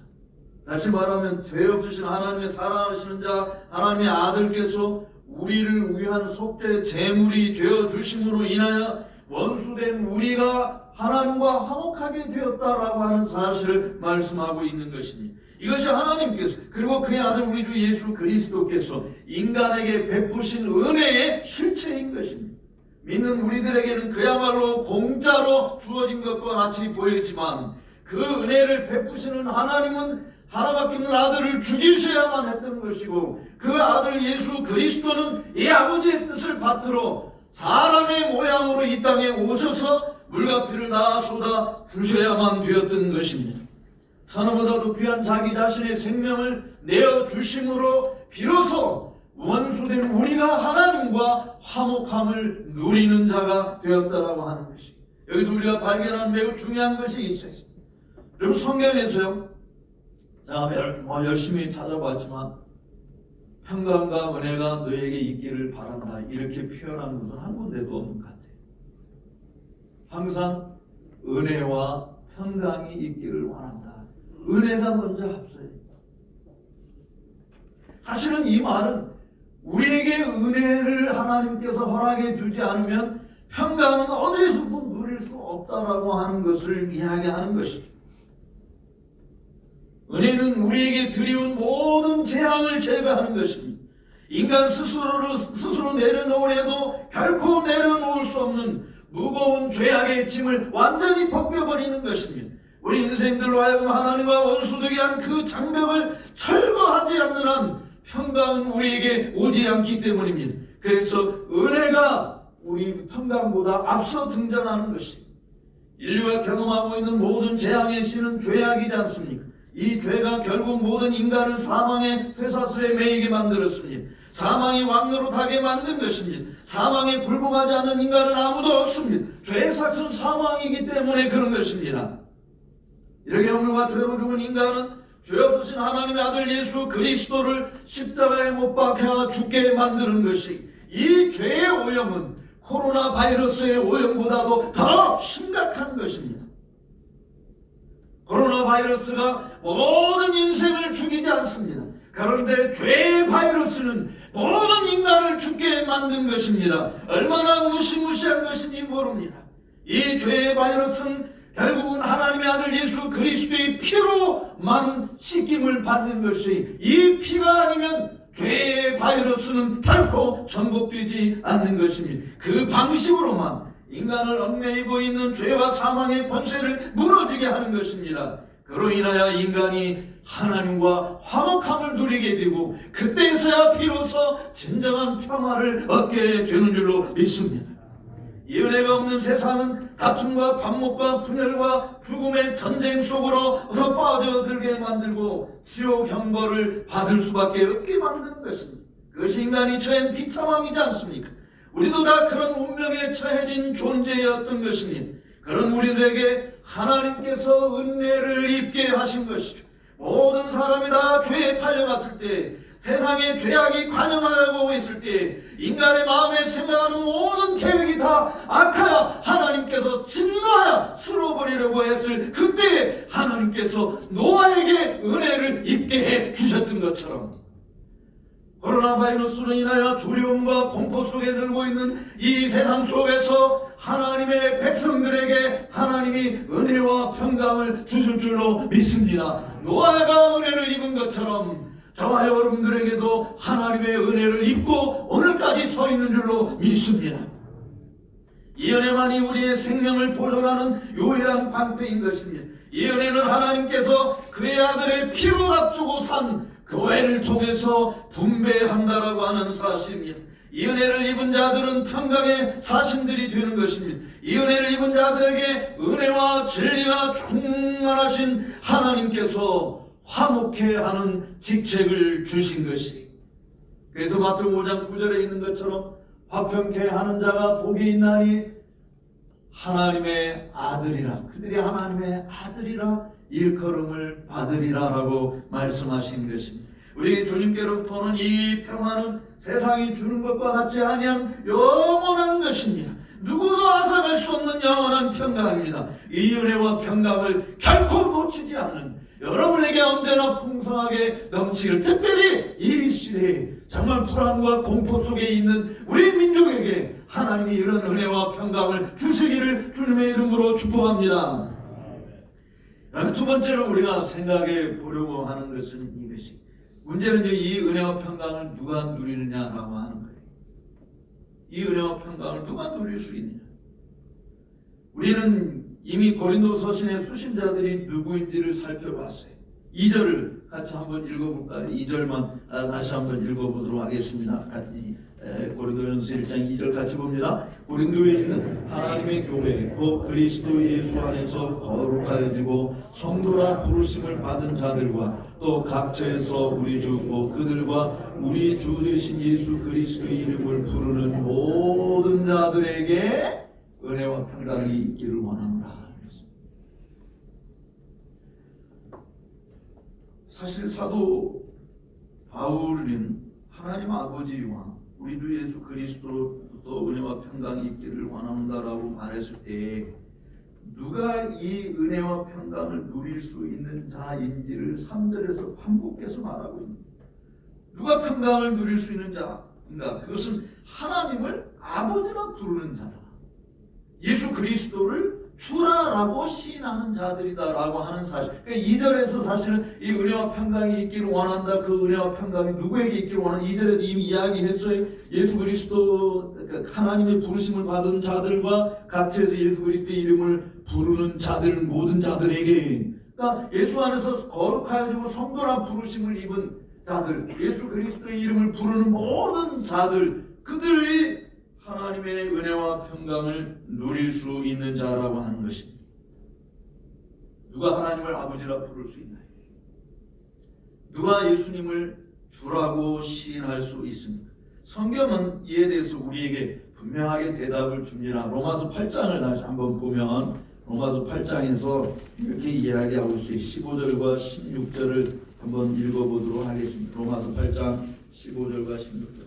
다시 말하면 죄 없으신 하나님의 사랑하시는 자 하나님의 아들께서 우리를 위한 속죄 제물이 되어 주심으로 인하여 원수된 우리가 하나님과 화목하게 되었다라고 하는 사실을 말씀하고 있는 것입니다. 이것이 하나님께서 그리고 그의 아들 우리 주 예수 그리스도께서 인간에게 베푸신 은혜의 실체인 것입니다. 믿는 우리들에게는 그야말로 공짜로 주어진 것과 같이 보이지만 그 은혜를 베푸시는 하나님은 하나밖에 없는 아들을 죽이셔야만 했던 것이고 그 아들 예수 그리스도는 이 아버지의 뜻을 받들어 사람의 모양으로 이 땅에 오셔서 물과 피를 다 쏟아 주셔야만 되었던 것입니다. 천하보다도 귀한 자기 자신의 생명을 내어 주심으로 비로소 원수된 우리가 하나님과 화목함을 누리는 자가 되었다라고 하는 것입니다. 여기서 우리가 발견하는 매우 중요한 것이 있어요. 여러분 성경에서요, 제가 열심히 찾아봤지만 평강과 은혜가 너에게 있기를 바란다 이렇게 표현하는 것은 한 군데도 없는 것 같아요. 항상 은혜와 평강이 있기를 원한다. 은혜가 먼저 앞서요. 사실은 이 말은 우리에게 은혜를 하나님께서 허락해 주지 않으면 평강은 어디에서도 누릴 수 없다라고 하는 것을 이야기하는 것이죠. 은혜는 우리에게 드리운 모든 재앙을 제거하는 것입니다. 인간 스스로 내려놓으려 해도 결코 내려놓을 수 없는 무거운 죄악의 짐을 완전히 벗겨버리는 것입니다. 우리 인생들로 하여금 하나님과 원수되게 한 그 장벽을 철거하지 않는 한 평강은 우리에게 오지 않기 때문입니다. 그래서 은혜가 우리 평강보다 앞서 등장하는 것이 인류가 경험하고 있는 모든 재앙의 씨는 죄악이지 않습니까? 이 죄가 결국 모든 인간을 사망의 쇠사슬에 매이게 만들었습니다. 사망의 왕노로 타게 만든 것입니다. 사망에 굴복하지 않는 인간은 아무도 없습니다. 죄의 삭은 사망이기 때문에 그런 것입니다. 이렇게 허물과 죄로 죽은 인간은 죄 없으신 하나님의 아들 예수 그리스도를 십자가에 못 박혀 죽게 만드는 것이, 이 죄의 오염은 코로나 바이러스의 오염보다도 더 심각한 것입니다. 코로나 바이러스가 모든 인생을 죽이지 않습니다. 그런데 죄의 바이러스는 모든 인간을 죽게 만든 것입니다. 얼마나 무시무시한 것인지 모릅니다. 이 죄의 바이러스는 결국은 하나님의 아들 예수 그리스도의 피로만 씻김을 받는 것이, 이 피가 아니면 죄의 바이러스는 결코 전복되지 않는 것입니다. 그 방식으로만 인간을 얽매이고 있는 죄와 사망의 권세를 무너지게 하는 것입니다. 그로 인하여 인간이 하나님과 화목함을 누리게 되고 그때서야 비로소 진정한 평화를 얻게 되는 줄로 믿습니다. 이 은혜가 없는 세상은 다툼과 반목과 분열과 죽음의 전쟁 속으로 빠져들게 만들고 지옥 형벌을 받을 수밖에 없게 만드는 것입니다. 그것이 인간이 처한 비참함이지 않습니까? 우리도 다 그런 운명에 처해진 존재였던 것입니다. 그런 우리들에게 하나님께서 은혜를 입게 하신 것이죠. 모든 사람이 다 죄에 팔려갔을 때, 세상에 죄악이 관영하고 있을 때, 인간의 마음에 생각하는 모든 계획이 다 악하여 하나님께서 진노하여 쓸어버리려고 했을 그때 하나님께서 노아에게 은혜를 입게 해 주셨던 것처럼, 코로나 바이러스로 인하여 두려움과 공포 속에 늘고 있는 이 세상 속에서 하나님의 백성들에게 하나님이 은혜와 평강을 주실 줄로 믿습니다. 노아가 은혜를 입은 것처럼 저와 여러분들에게도 하나님의 은혜를 입고 오늘까지 서 있는 줄로 믿습니다. 이 은혜만이 우리의 생명을 보존하는 유일한 방패인 것입니다. 이 은혜는 하나님께서 그의 아들의 피로 앞두고 산 교회를 통해서 분배한다라고 하는 사실입니다. 이 은혜를 입은 자들은 평강의 사신들이 되는 것입니다. 이 은혜를 입은 자들에게 은혜와 진리가 충만하신 하나님께서 화목해 하는 직책을 주신 것이, 그래서 마태복음 5장 9절에 있는 것처럼 화평케 하는 자가 복이 있나니 하나님의 아들이라, 그들이 하나님의 아들이라 일컬음을 받으리라 라고 말씀하신 것입니다. 우리 주님께로부터는 이 평화는 세상이 주는 것과 같지 아니한 영원한 것입니다. 누구도 앗아갈 수 없는 영원한 평강입니다. 이 은혜와 평강을 결코 놓치지 않는, 여러분에게 언제나 풍성하게 넘치기를, 특별히 이 시대에 정말 불안과 공포 속에 있는 우리 민족에게 하나님이 이런 은혜와 평강을 주시기를 주님의 이름으로 축복합니다. 두 번째로 우리가 생각해 보려고 하는 것은 이것이, 문제는 이 은혜와 평강을 누가 누리느냐라고 하는 거예요. 이 은혜와 평강을 누가 누릴 수 있느냐? 우리는 이미 고린도서신의 수신자들이 누구인지를 살펴봤어요. 2절을 같이 한번 읽어볼까요? 2절만 다시 한번 읽어보도록 하겠습니다. 고린도전서 1장 2절 같이 봅니다. 고린도에 있는 하나님의 교회 곧 그리스도 예수 안에서 거룩하여지고 성도라 부르심을 받은 자들과 또 각처에서 우리 주 곧 그들과 우리 주 되신 예수 그리스도의 이름을 부르는 모든 자들에게 은혜와 평강이 있기를 원하노라. 사실 사도 바울은 하나님 아버지와 우리 주 예수 그리스도로부터 은혜와 평강이 있기를 원한다라고 말했을 때, 누가 이 은혜와 평강을 누릴 수 있는 자인지를 3절에서 반복해서 말하고 있는 거예요. 누가 평강을 누릴 수 있는 자인가? 그것은 하나님을 아버지라 부르는 자다. 예수 그리스도를 주라라고 시인하는 자들이다라고 하는 사실. 그러니까 2절에서 사실은 이 은혜와 평강이 있기를 원한다. 그 은혜와 평강이 누구에게 있기를 원한다. 2절에서 이미 이야기했어요. 예수 그리스도, 하나님의 부르심을 받은 자들과 각처에서 예수 그리스도의 이름을 부르는 자들, 모든 자들에게, 그러니까 예수 안에서 거룩하여지고 성도란 부르심을 입은 자들, 예수 그리스도의 이름을 부르는 모든 자들, 그들이 하나님의 은혜와 평강을 누릴 수 있는 자라고 하는 것입니다. 누가 하나님을 아버지라 부를 수 있나요? 누가 예수님을 주라고 시인할 수 있습니까? 성경은 이에 대해서 우리에게 분명하게 대답을 줍니다. 로마서 8장을 다시 한번 보면 로마서 8장에서 이렇게 이야기하고 있어요. 15절과 16절을 한번 읽어보도록 하겠습니다. 로마서 8장 15절과 16절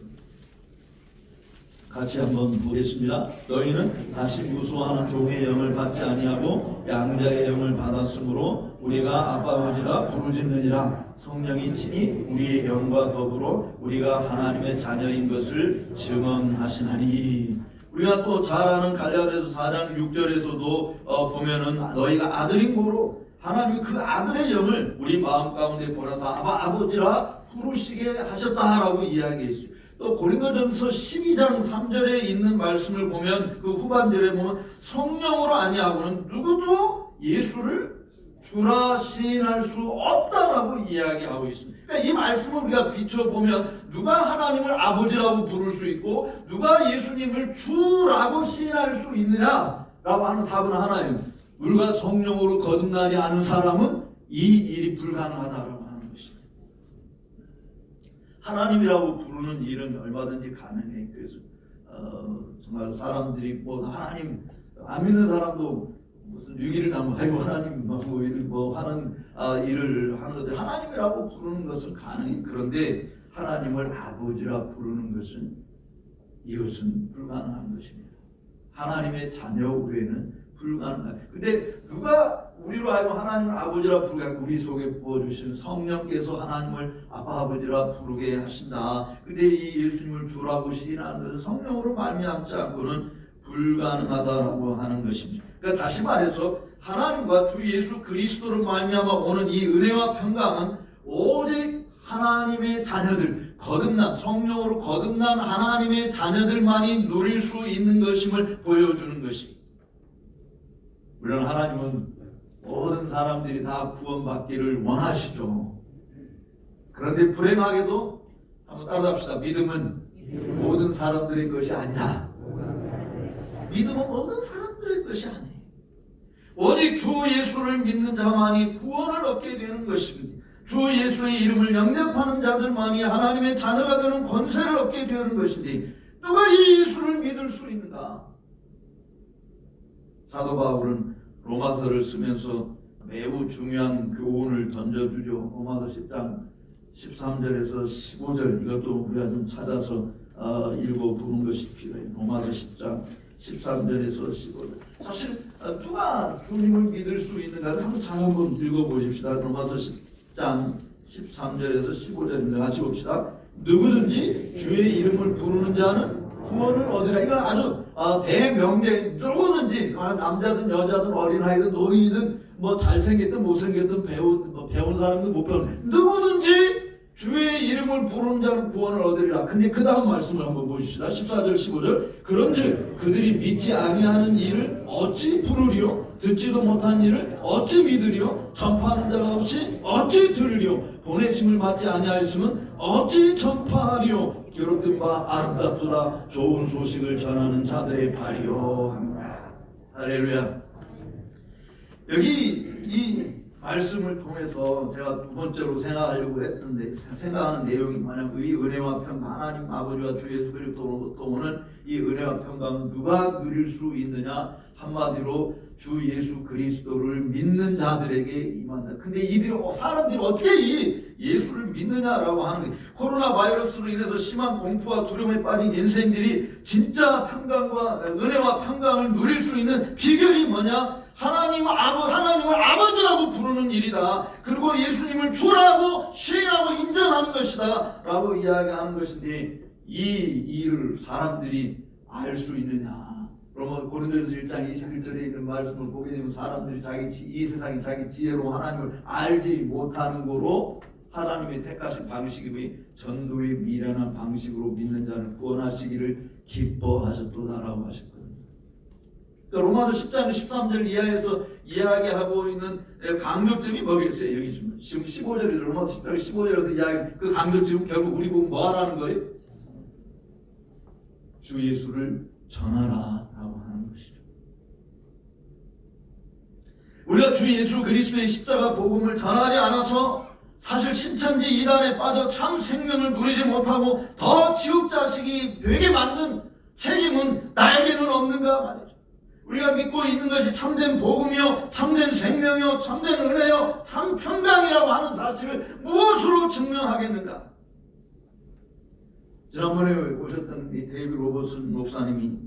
같이 한번 보겠습니다. 너희는 다시 무수하는 종의 영을 받지 아니하고 양자의 영을 받았으므로 우리가 아빠 아버지라 부르짖느니라. 성령이 친히 우리의 영과 더불어 우리가 하나님의 자녀인 것을 증언하시나니. 우리가 또 잘 아는 갈라디아서 4장 6절에서도 보면은 너희가 아들인 고로 하나님이 그 아들의 영을 우리 마음 가운데 보내서 아버지라 부르시게 하셨다라고 이야기했어요. 또 고린도전서 12장 3절에 있는 말씀을 보면 그 후반절에 보면 성령으로 아니하고는 누구도 예수를 주라 시인할 수 없다라고 이야기하고 있습니다. 그러니까 이 말씀을 우리가 비춰보면 누가 하나님을 아버지라고 부를 수 있고 누가 예수님을 주라고 시인할 수 있느냐라고 하는 답은 하나예요. 물과 성령으로 거듭나지 않은 사람은 이 일이 불가능하다라고 하는 것입니다. 하나님이라고 부르는 일은 얼마든지 가능해. 그래서 정말 사람들이 뭐 하나님 안 믿는 사람도 무슨 유기를 담고 아이고 하나님 뭐 하는 일을 하는 것들 하나님이라고 부르는 것은 가능해. 그런데 하나님을 아버지라 부르는 것은 이것은 불가능한 것입니다. 하나님의 자녀 외에는 불가능한. 근데 누가 우리로 하여금 하나님을 아버지라 부르게 우리 속에 부어주신 성령께서 하나님을 아빠 아버지라 부르게 하신다. 근데 이 예수님을 주라고 시인하는 것은 성령으로 말미암지 않고는 불가능하다라고 하는 것입니다. 그러니까 다시 말해서 하나님과 주 예수 그리스도를 말미암아 오는 이 은혜와 평강은 오직 하나님의 자녀들, 거듭난 성령으로 거듭난 하나님의 자녀들만이 누릴 수 있는 것임을 보여주는 것입니다. 물론 하나님은 모든 사람들이 다 구원받기를 원하시죠. 그런데 불행하게도 한번 따라합시다. 믿음은 모든 사람들의 것이 아니라 믿음은 모든 사람들의 것이 아니에요. 오직 주 예수를 믿는 자만이 구원을 얻게 되는 것입니다. 주 예수의 이름을 영접하는 자들만이 하나님의 자녀가 되는 권세를 얻게 되는 것인데 누가 이 예수를 믿을 수 있는가? 사도 바울은 로마서를 쓰면서 매우 중요한 교훈을 던져주죠. 로마서 10장 13절에서 15절 이것도 우리가 좀 찾아서 읽어보는 것이 필요해요. 로마서 10장 13절에서 15절. 사실 누가 주님을 믿을 수 있는가를 한번 읽어보십시다. 로마서 10장 13절에서 15절입니다. 같이 봅시다. 누구든지 주의 이름을 부르는 자는 구원을 얻으라. 이건 아주 대명제. 누구든지 남자든 여자든 어린아이든 노인이든 뭐 잘생겼든 못생겼든 배운 사람든 못 배운 누구든지 주의 이름을 부르는 자는 구원을 얻으리라. 근데 그 다음 말씀을 한번 보십시다. 14절 15절. 그런즉 그들이 믿지 아니하는 일을 어찌 부르리요? 듣지도 못한 일을 어찌 믿으리요? 전파하는 자가 없이 어찌 들으리요? 보내심을 받지 아니하였으면 어찌 전파하리요? 기록된 바 아름답도다 좋은 소식을 전하는 자들의 발이요 합니다. 할렐루야. 여기 이 말씀을 통해서 제가 두 번째로 생각하려고 했는데 생각하는 내용이 뭐냐면 이 은혜와 평강 하나님 아버지와 주 예수 그리스도로부터 오는 이 은혜와 평강은 누가 누릴 수 있느냐? 한마디로 주 예수 그리스도를 믿는 자들에게 임한다. 근데 이들이 사람들이 어떻게 이 예수를 믿느냐라고 하는 거예요. 코로나 바이러스로 인해서 심한 공포와 두려움에 빠진 인생들이 진짜 평강과 은혜와 평강을 누릴 수 있는 비결이 뭐냐? 하나님을 아버지라고 부르는 일이다. 그리고 예수님을 주라고 시인하고 인정하는 것이다 라고 이야기하는 것인데 이 일을 사람들이 알 수 있느냐? 그러면 고린도전서 1장 21절에 있는 말씀을 보게 되면 사람들이 이 세상이 자기 지혜로 하나님을 알지 못하는 거로 하나님의 택하신 방식이 전도의 미련한 방식으로 믿는 자를 구원하시기를 기뻐하셨도다라고 하셨거든요. 로마서 10장 13절 이하에서 이야기하고 있는 강조점이 뭐겠어요? 여기 있습니다. 지금 15절에 로마서 10장 15절에서 이야기 그 강조점 결국 우리 보고 뭐 하라는 거예요? 주 예수를 전하라라고 하는 것이죠. 우리가 주 예수 그리스도의 십자가 복음을 전하지 않아서 사실 신천지 이단에 빠져 참 생명을 누리지 못하고 더 지옥 자식이 되게 만든 책임은 나에게는 없는가 말이죠. 우리가 믿고 있는 것이 참된 복음이요, 참된 생명이요, 참된 은혜요, 참 평강이라고 하는 사실을 무엇으로 증명하겠는가? 지난번에 오셨던 이 데이비드 로버슨 목사님이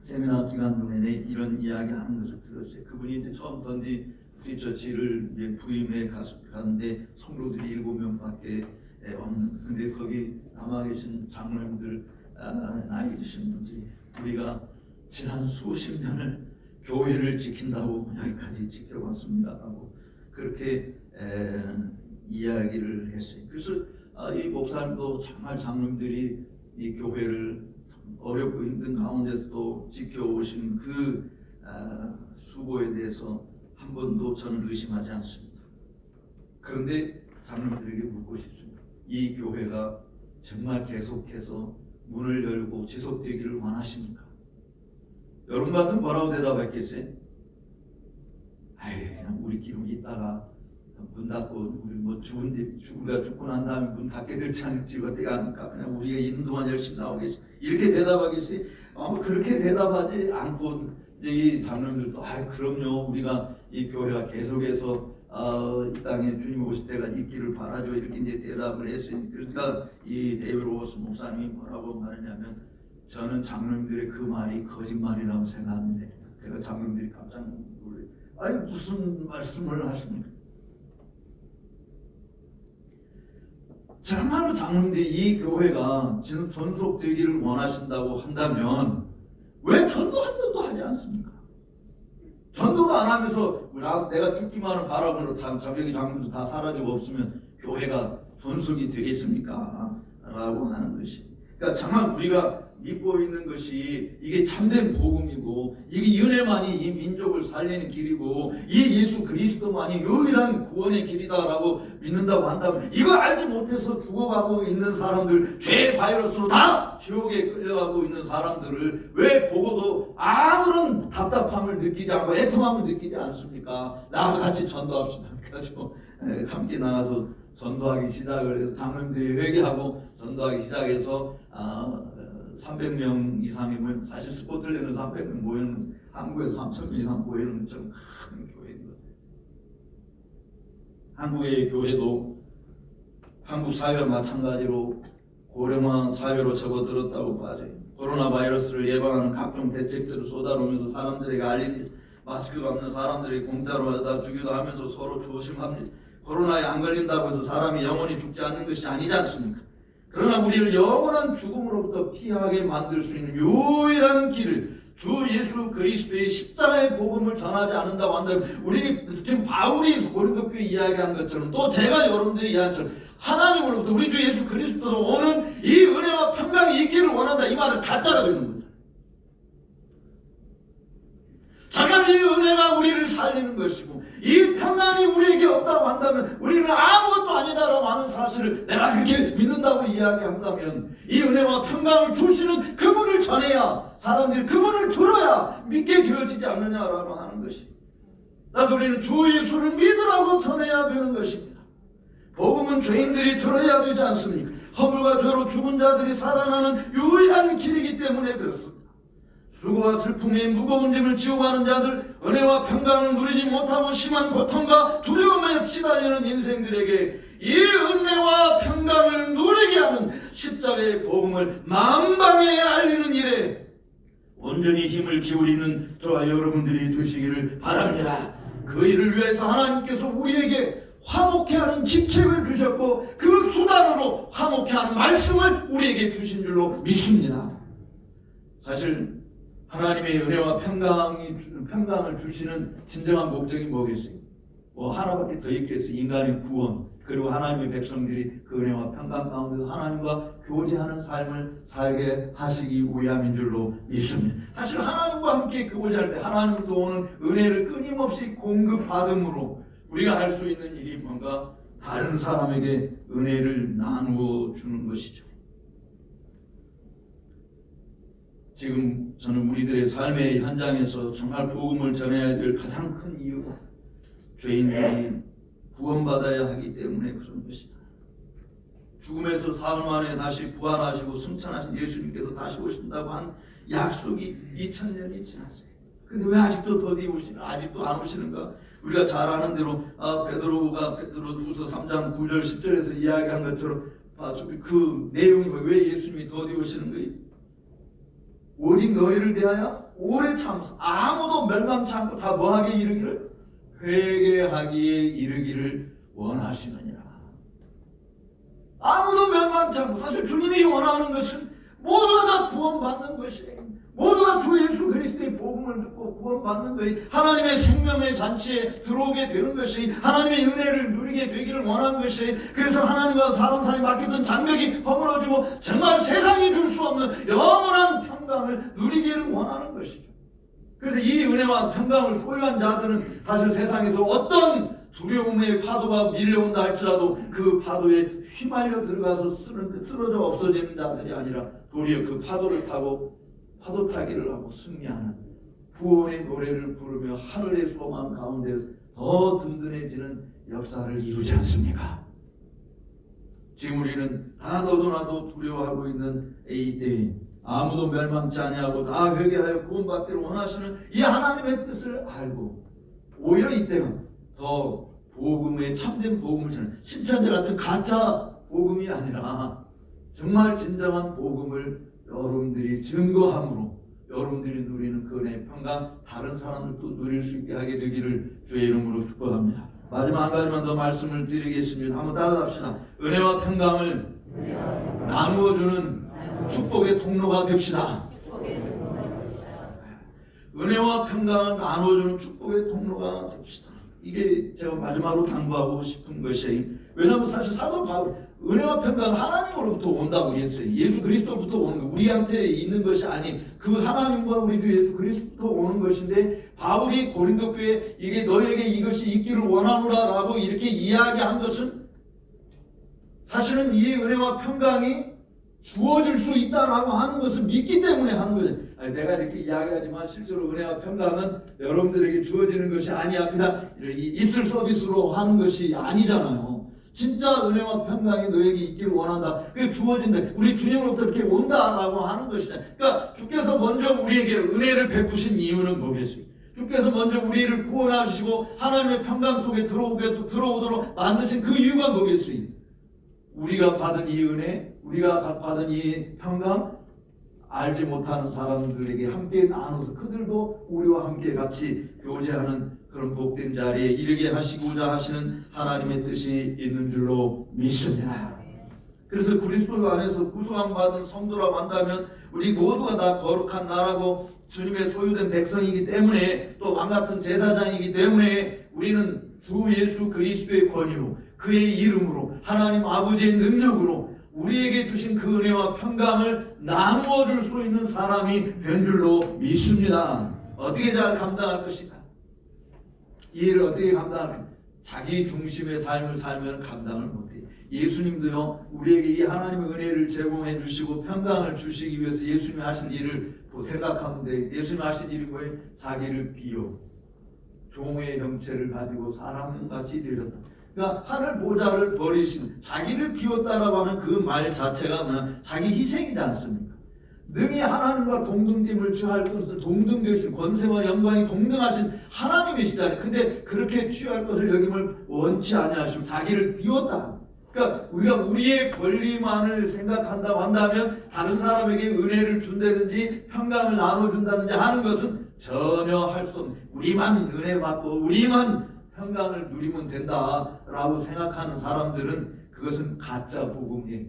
세미나 기간 내내 이런 이야기 하는 것을 들었어요. 그분이 이제 처음 던지 프리처치를 이제 부임해 갔는데 성도들이 7명밖에 없는데 거기 남아 계신 장로님들, 나이 드신 분들이 우리가 지난 수십 년을 교회를 지킨다고 여기까지 지켜왔습니다 하고 그렇게 이야기를 했어요. 그래서 이 목사님도 정말 장로님들이 이 교회를 어렵고 힘든 가운데서도 지켜오신 그 수고에 대해서 한 번도 저는 의심하지 않습니다. 그런데 장로님들에게 묻고 싶습니다. 이 교회가 정말 계속해서 문을 열고 지속되기를 원하십니까? 여러분 같은 뭐라고 대답했겠어요? 아이, 그냥 우리끼리 있다가 문 닫고 우리 뭐 죽고 난 다음에 문 닫게 될지 않을지 어떻게 합니까? 그냥 우리가 있는 동안 열심히 나오겠어. 이렇게 대답하겠어요? 그렇게 대답하지 않고 이 장로님들도 그럼요, 우리가 이 교회가 계속해서 이 땅에 주님 오실 때가 있기를 바라죠. 이렇게 이제 대답을 했어요. 그러니까 이 데이비드 로버슨 목사님이 뭐라고 말했냐면 저는 장로님들의 그 말이 거짓말이라고 생각합니다. 그래서 장로님들이 깜짝 놀래요. 아니 무슨 말씀을 하십니까? 정말로 장로님들이 이 교회가 전속되기를 원하신다고 한다면 왜 전도 한 번도 하지 않습니까? 전도도 안 하면서 내가 죽기만을 바라보는 저녁에 장로님도 다 사라지고 없으면 교회가 전속이 되겠습니까? 라고 하는 것이. 그러니까 정말 우리가 믿고 있는 것이 이게 참된 복음이고 이게 은혜만이 이 민족을 살리는 길이고 이 예수 그리스도만이 유일한 구원의 길이다라고 믿는다고 한다면 이거 알지 못해서 죽어가고 있는 사람들, 죄의 바이러스로 다 지옥에 끌려가고 있는 사람들을 왜 보고도 아무런 답답함을 느끼지 않고 애통함을 느끼지 않습니까? 나와서 같이 전도합시다. 그래가지고 함께 나가서 전도하기 시작을 해서 장로님들이 회개하고 전도하기 시작해서 300명 이상이 모이는, 사실 스코틀랜드 300명 모이는, 한국에서 3,000명 이상 모이는 좀 큰 교회인 거죠. 한국의 교회도 한국 사회와 마찬가지로 고령화 사회로 접어들었다고 봐져요. 코로나 바이러스를 예방하는 각종 대책들을 쏟아놓으면서 사람들에게 알립니다. 마스크가 없는 사람들이 공짜로 하다 주기도 하면서 서로 조심합니다. 코로나에 안 걸린다고 해서 사람이 영원히 죽지 않는 것이 아니지 않습니까? 그러나 우리를 영원한 죽음으로부터 피하게 만들 수 있는 유일한 길을 주 예수 그리스도의 십자가의 복음을 전하지 않는다고 한다면 우리 지금 바울이 고린도교회 이야기한 것처럼 또 제가 여러분들이 이야기한 것처럼 하나님으로부터 우리 주 예수 그리스도로 오는 이 은혜와 평강이 있기를 원한다, 이 말은 가짜가 되는 거죠. 정말 이 은혜가 우리를 살리는 것이고 이 평안이 우리에게 없다고 한다면 우리는 아무것도 아니다라고 하는 사실을 내가 그렇게 믿는다고 이야기한다면 이 은혜와 평강을 주시는 그분을 전해야 사람들이 그분을 들어야 믿게 되어지지 않느냐라고 하는 것이. 그래서 우리는 주 예수를 믿으라고 전해야 되는 것입니다. 복음은 죄인들이 들어야 되지 않습니까? 허물과 죄로 죽은 자들이 살아나는 유일한 길이기 때문에 그렇습니다. 수고와 슬픔에 무거운 짐을 지고 가는 자들, 은혜와 평강을 누리지 못하고 심한 고통과 두려움에 시달리는 인생들에게 이 은혜와 평강을 누리게 하는 십자가의 복음을 만방에 알리는 일에 온전히 힘을 기울이는 저와 여러분들이 되시기를 바랍니다. 그 일을 위해서 하나님께서 우리에게 화목케 하는 직책을 주셨고 그 수단으로 화목케 하는 말씀을 우리에게 주신 줄로 믿습니다. 사실 하나님의 은혜와 평강을 주시는 진정한 목적이 뭐겠어요? 하나밖에 더 있겠어요. 인간의 구원, 그리고 하나님의 백성들이 그 은혜와 평강 가운데서 하나님과 교제하는 삶을 살게 하시기 위함인 줄로 믿습니다. 사실 하나님과 함께 교제할 때 하나님도 오는 은혜를 끊임없이 공급받음으로 우리가 할 수 있는 일이 뭔가 다른 사람에게 은혜를 나누어 주는 것이죠. 지금 저는 우리들의 삶의 현장에서 정말 복음을 전해야 될 가장 큰 이유가 죄인들이 구원받아야 하기 때문에 그런 것이다. 죽음에서 사흘 만에 다시 부활하시고 승천하신 예수님께서 다시 오신다고 한 약속이 2000년이 지났어요. 근데 왜 아직도 더디 아직도 안 오시는가? 우리가 잘 아는 대로 베드로가 베드로후서 3장 9절 10절에서 이야기한 것처럼 그 내용이 왜 예수님이 더디 오시는 거예요? 오직 너희를 대하여 오래 참으사 아무도 멸망치 않고 다 뭐하게 이르기를? 회개하기에 이르기를 원하시느니라. 아무도 멸망치 않고, 사실 주님이 원하는 것은 모두가 다 구원받는 것이에요. 모두가 주 예수 그리스도의 복음을 듣고 구원받는 것이, 하나님의 생명의 잔치에 들어오게 되는 것이, 하나님의 은혜를 누리게 되기를 원하는 것이, 그래서 하나님과 사람 사이에 막혔던 장벽이 허물어지고 정말 세상이 줄 수 없는 영원한 평강을 누리기를 원하는 것이죠. 그래서 이 은혜와 평강을 소유한 자들은 사실 세상에서 어떤 두려움의 파도가 밀려온다 할지라도 그 파도에 휘말려 들어가서 쓰러져 없어지는 자들이 아니라 도리어 그 파도를 타고 파도 타기를 하고 승리하는 구원의 노래를 부르며 하늘의 소망 가운데서 더 든든해지는 역사를 이루지 않습니까? 지금 우리는 다 너도 나도 두려워하고 있는 이때에 아무도 멸망치 아니하고 다 회개하여 구원받기를 원하시는 이 하나님의 뜻을 알고 오히려 이때는 더 복음의 참된 복음을 전해, 신천지 같은 가짜 복음이 아니라 정말 진정한 복음을 여러분들이 증거함으로 여러분들이 누리는 그 은혜의 평강, 다른 사람들도 누릴 수 있게 하게 되기를 주의 이름으로 축복합니다. 마지막 한 가지만 더 말씀을 드리겠습니다. 한번 따라합시다. 은혜와 평강을 나누어주는 축복의 통로가 됩시다. 은혜와 평강을 나누어주는 축복의 통로가 됩시다. 이게 제가 마지막으로 당부하고 싶은 것이, 왜냐하면 사실 사도 바울 은혜와 평강은 하나님으로부터 온다고 했어요. 예수 그리스도부터 오는 거, 우리한테 있는 것이 아닌 그 하나님과 우리 주 예수 그리스도부터 오는 것인데, 바울이 고린도 교회에 이게 너희에게 이것이 있기를 원하노라 라고 이렇게 이야기한 것은 사실은 이 은혜와 평강이 주어질 수 있다라고 하는 것을 믿기 때문에 하는 거죠. 아니, 내가 이렇게 이야기하지만 실제로 은혜와 평강은 여러분들에게 주어지는 것이 아니야. 그냥 이 입술 서비스로 하는 것이 아니잖아요. 진짜 은혜와 평강이 너에게 있기를 원한다. 그게 주어진다. 우리 주님으로부터 이렇게 온다라고 하는 것이잖아요. 그러니까 주께서 먼저 우리에게 은혜를 베푸신 이유는 뭐겠어요? 주께서 먼저 우리를 구원하시고 하나님의 평강 속에 들어오도록 만드신 그 이유가 뭐겠어요? 우리가 받은 이 은혜, 우리가 받은 이 평강, 알지 못하는 사람들에게 함께 나눠서 그들도 우리와 함께 같이 교제하는 그런 복된 자리에 이르게 하시고자 하시는 하나님의 뜻이 있는 줄로 믿습니다. 그래서 그리스도 안에서 구속함받은 성도라고 한다면 우리 모두가 다 거룩한 나라고 주님의 소유된 백성이기 때문에, 또 왕같은 제사장이기 때문에 우리는 주 예수 그리스도의 권위로, 그의 이름으로, 하나님 아버지의 능력으로 우리에게 주신 그 은혜와 평강을 나누어 줄 수 있는 사람이 된 줄로 믿습니다. 어떻게 잘 감당할 것인가? 이 일을 어떻게 감당할까? 자기 중심의 삶을 살면 감당을 못해. 예수님도요, 우리에게 이 하나님의 은혜를 제공해 주시고 평강을 주시기 위해서 예수님이 하신 일을 생각하면 돼. 예수님이 하신 일이 뭐예요? 자기를 비워 종의 형체를 가지고 사람같이 되셨다. 그러니까 하늘 보좌를 버리신, 자기를 비웠다라고 하는 그 말 자체가 뭐냐? 자기 희생이지 않습니까? 능히 하나님과 동등됨을 취할 것을 동등되신, 권세와 영광이 동등하신 하나님이시잖아요. 근데 그렇게 취할 것을 여김을 원치 아니하시고 자기를 비웠다. 그러니까 우리가 우리의 권리만을 생각한다고 한다면, 다른 사람에게 은혜를 준다든지 평강을 나눠준다든지 하는 것은 전혀 할 수 없는, 우리만 은혜 받고 우리만 평강을 누리면 된다라고 생각하는 사람들은 그것은 가짜 복음이에요.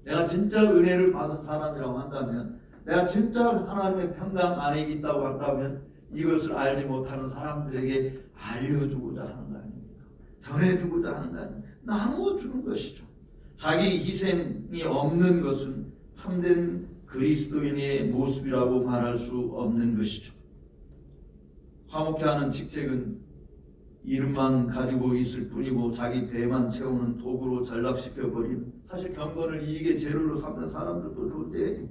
내가 진짜 은혜를 받은 사람이라고 한다면, 내가 진짜 하나님의 평강 안에 있다고 한다면 이것을 알지 못하는 사람들에게 알려주고자 하는 거 아닙니까? 전해주고자 하는 거 아닙니까? 나누어주는 것이죠. 자기 희생이 없는 것은 참된 그리스도인의 모습이라고 말할 수 없는 것이죠. 화목케 하는 직책은 이름만 가지고 있을 뿐이고 자기 배만 채우는 도구로 전락시켜버리는, 사실 경건을 이익의 재료로 삼는 사람들도 존재해요.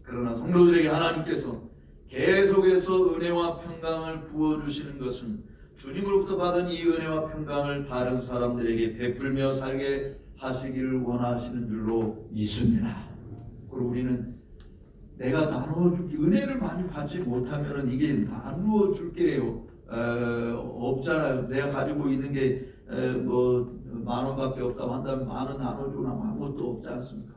그러나 성도들에게 하나님께서 계속해서 은혜와 평강을 부어주시는 것은 주님으로부터 받은 이 은혜와 평강을 다른 사람들에게 베풀며 살게 하시기를 원하시는 줄로 믿습니다. 그리고 우리는 내가 나누어 줄게, 은혜를 많이 받지 못하면 이게 나누어 줄게요 없잖아요. 내가 가지고 있는 게 뭐 10,000원밖에 없다고 한다면 10,000원 나눠주나 아무것도 없지 않습니까?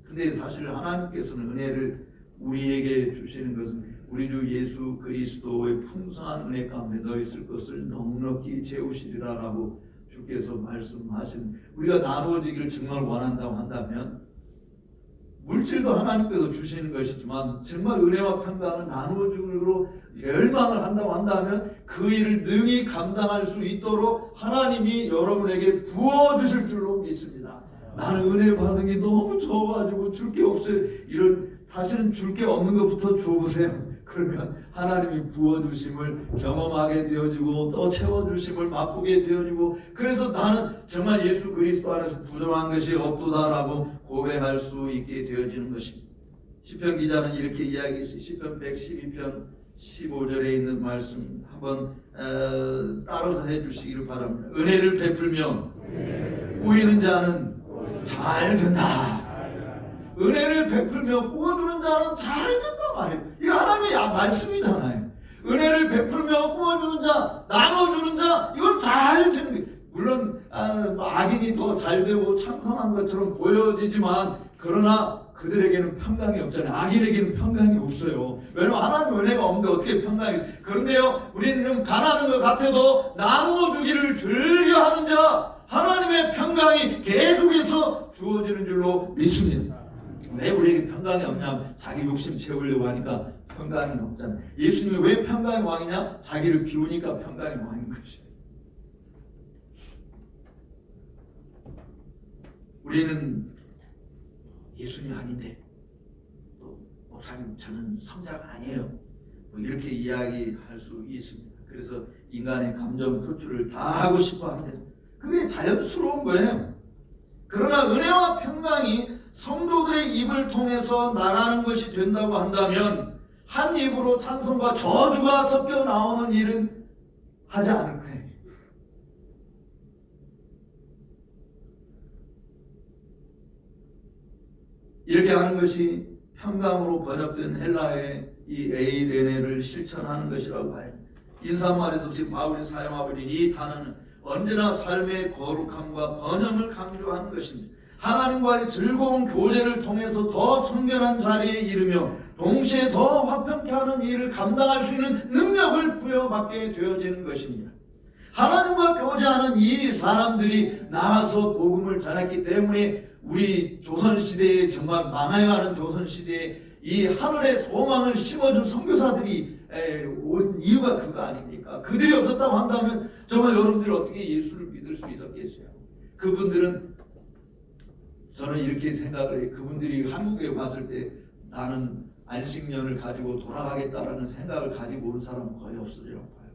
근데 사실 하나님께서는 은혜를 우리에게 주시는 것은 우리 주 예수 그리스도의 풍성한 은혜 가운데 너 있을 것을 넉넉히 채우시리라라고 주께서 말씀하신, 우리가 나누어지기를 정말 원한다고 한다면 물질도 하나님께서 주시는 것이지만 정말 은혜와 평강을 나누어주기로 열망을 한다고 한다면 그 일을 능히 감당할 수 있도록 하나님이 여러분에게 부어주실 줄로 믿습니다. 나는 은혜 받은 게 너무 적어가지고 줄 게 없어요. 이런 사실은 줄 게 없는 것부터 줘보세요. 그러면 하나님이 부어주심을 경험하게 되어지고 또 채워주심을 맛보게 되어지고, 그래서 나는 정말 예수 그리스도 안에서 부족한 것이 없도다라고 고백할 수 있게 되어지는 것입니다. 시편 기자는 이렇게 이야기했어요. 시편 112편 15절에 있는 말씀 한번 따라서 해주시기를 바랍니다. 은혜를 베풀며 꾸이는 자는 잘 된다. 은혜를 베풀며 부어주는 자는 잘 된다 말이에요. 이거 하나님의 말씀이잖아요. 은혜를 베풀며 부어주는 자, 나눠주는 자, 이건 잘 되는 거예요. 물론 악인이 더 잘 되고 창성한 것처럼 보여지지만 그러나 그들에게는 평강이 없잖아요. 악인에게는 평강이 없어요. 왜냐하면 하나님의 은혜가 없는데 어떻게 평강이 있어요. 그런데요, 우리는 가난한 것 같아도 나누어주기를 즐겨하는 자, 하나님의 평강이 계속해서 주어지는 줄로 믿습니다. 왜 우리에게 평강이 없냐? 자기 욕심 채우려고 하니까 평강이 없잖아. 예수님이 왜 평강의 왕이냐? 자기를 비우니까 평강의 왕인 것이에요. 우리는 예수님 아닌데 또 목사님 저는 성자가 아니에요, 뭐 이렇게 이야기할 수 있습니다. 그래서 인간의 감정 표출을 다 하고 싶어 합니다. 그게 자연스러운 거예요. 그러나 은혜와 평강이 성도들의 입을 통해서 나가는 것이 된다고 한다면 한 입으로 찬송과 저주가 섞여 나오는 일은 하지 않을 거예요. 이렇게 하는 것이 평강으로 번역된 헬라의 이 에이레네를 실천하는 것이라고 봐요. 인사말에서 지금 바울이 사용하고 있는 이 단어는 언제나 삶의 거룩함과 번영을 강조하는 것입니다. 하나님과의 즐거운 교제를 통해서 더 성결한 자리에 이르며 동시에 더 화평케 하는 일을 감당할 수 있는 능력을 부여받게 되어지는 것입니다. 하나님과 교제하는 이 사람들이 나와서 복음을 전했기 때문에 우리 조선시대에 정말 망하여 가는 조선시대에 이 하늘의 소망을 심어준 선교사들이 온 이유가 그거 아닙니까? 그들이 없었다고 한다면 정말 여러분들이 어떻게 예수를 믿을 수 있었겠어요? 그분들은, 저는 이렇게 생각을 해요. 그분들이 한국에 왔을 때 나는 안식년을 가지고 돌아가겠다라는 생각을 가지고 온 사람은 거의 없으리라고 봐요.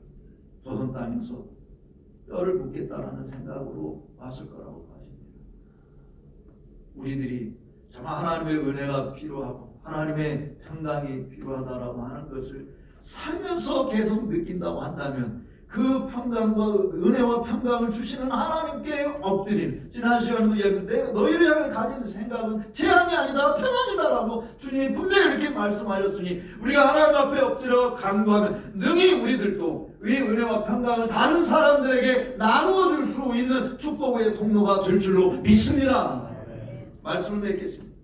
조선 땅에서 뼈를 묻겠다라는 생각으로 왔을 거라고 봐집니다. 우리들이 정말 하나님의 은혜가 필요하고 하나님의 평강이 필요하다라고 하는 것을 살면서 계속 느낀다고 한다면 그 평강과 은혜와 평강을 주시는 하나님께 엎드리는, 지난 시간에도 이야기했는데 너희를 향해 가진 생각은 재앙이 아니다 평안이다라고 주님이 분명히 이렇게 말씀하셨으니 우리가 하나님 앞에 엎드려 간구하면 능히 우리들도 이 은혜와 평강을 다른 사람들에게 나누어 줄 수 있는 축복의 통로가 될 줄로 믿습니다. 말씀을 맺겠습니다.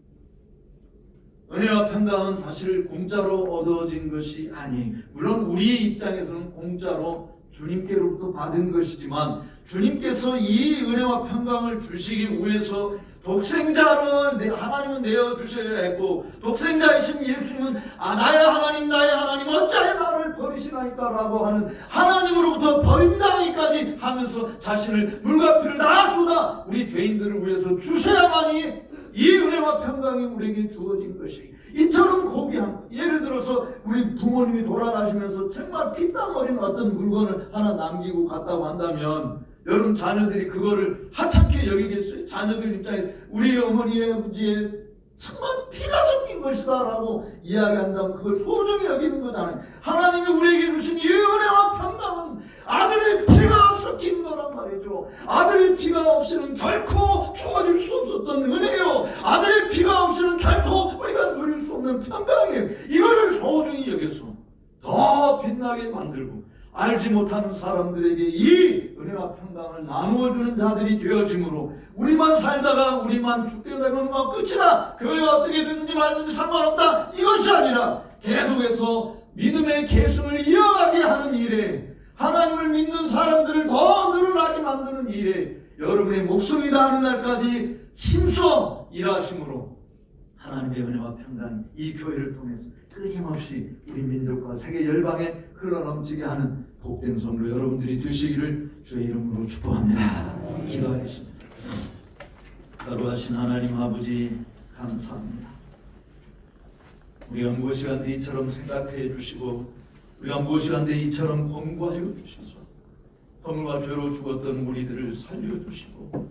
은혜와 평강은 사실 공짜로 얻어진 것이 아니에요. 물론 우리 입장에서는 공짜로 주님께로부터 받은 것이지만 주님께서 이 은혜와 평강을 주시기 위해서 독생자로 하나님은 내어주셔야 했고, 독생자이신 예수님은 나의 하나님 어찌하여 나를 버리시나이까 라고 하는 하나님으로부터 버림당하기까지 하면서 자신을 물과 피를 다 쏟아 우리 죄인들을 위해서 주셔야만이 이 은혜와 평강이 우리에게 주어진 것이, 이처럼 고귀한, 예를 들어서 우리 부모님이 돌아가시면서 정말 피땀 어린 어떤 물건을 하나 남기고 갔다고 한다면 여러분 자녀들이 그거를 하찮게 여기겠어요? 자녀들 입장에서 우리 어머니의 아버지의 정말 피가 섞인 것이다라고 이야기한다면 그걸 소중히 여기는 거잖아요. 하나님이 우리에게 주신 이 은혜와 평강은 아들의 피가 섞인 거란 말이죠. 아들의 피가 없이는 결코 주어질 수 없었던 은혜요, 아들의 피가 없이는 결코 우리가 누릴 수 없는 평강이에요. 이거를 소중히 여겨서 더 빛나게 만들고 알지 못하는 사람들에게 이 은혜와 평강을 나누어주는 자들이 되어짐으로 우리만 살다가 우리만 죽게 되면 뭐 끝이다, 교회가 어떻게 되는지 말든지 상관없다, 이것이 아니라 계속해서 믿음의 계승을 이어가게 하는 일에, 하나님을 믿는 사람들을 더 늘어나게 만드는 일에 여러분의 목숨이 다하는 날까지 힘써 일하심으로 하나님의 은혜와 평강이 이 교회를 통해서 끊임없이 우리 민족과 세계 열방에 흘러넘치게 하는 복된 성도 여러분들이 되시기를 주의 이름으로 축복합니다. 기도하겠습니다. 거룩하신 하나님 아버지, 감사합니다. 우리가 무엇이간데 이처럼 생각해 주시고 우리가 무엇이간데 이처럼 권고하여 주셔서 허물과 죄로 죽었던 우리들을 살려주시고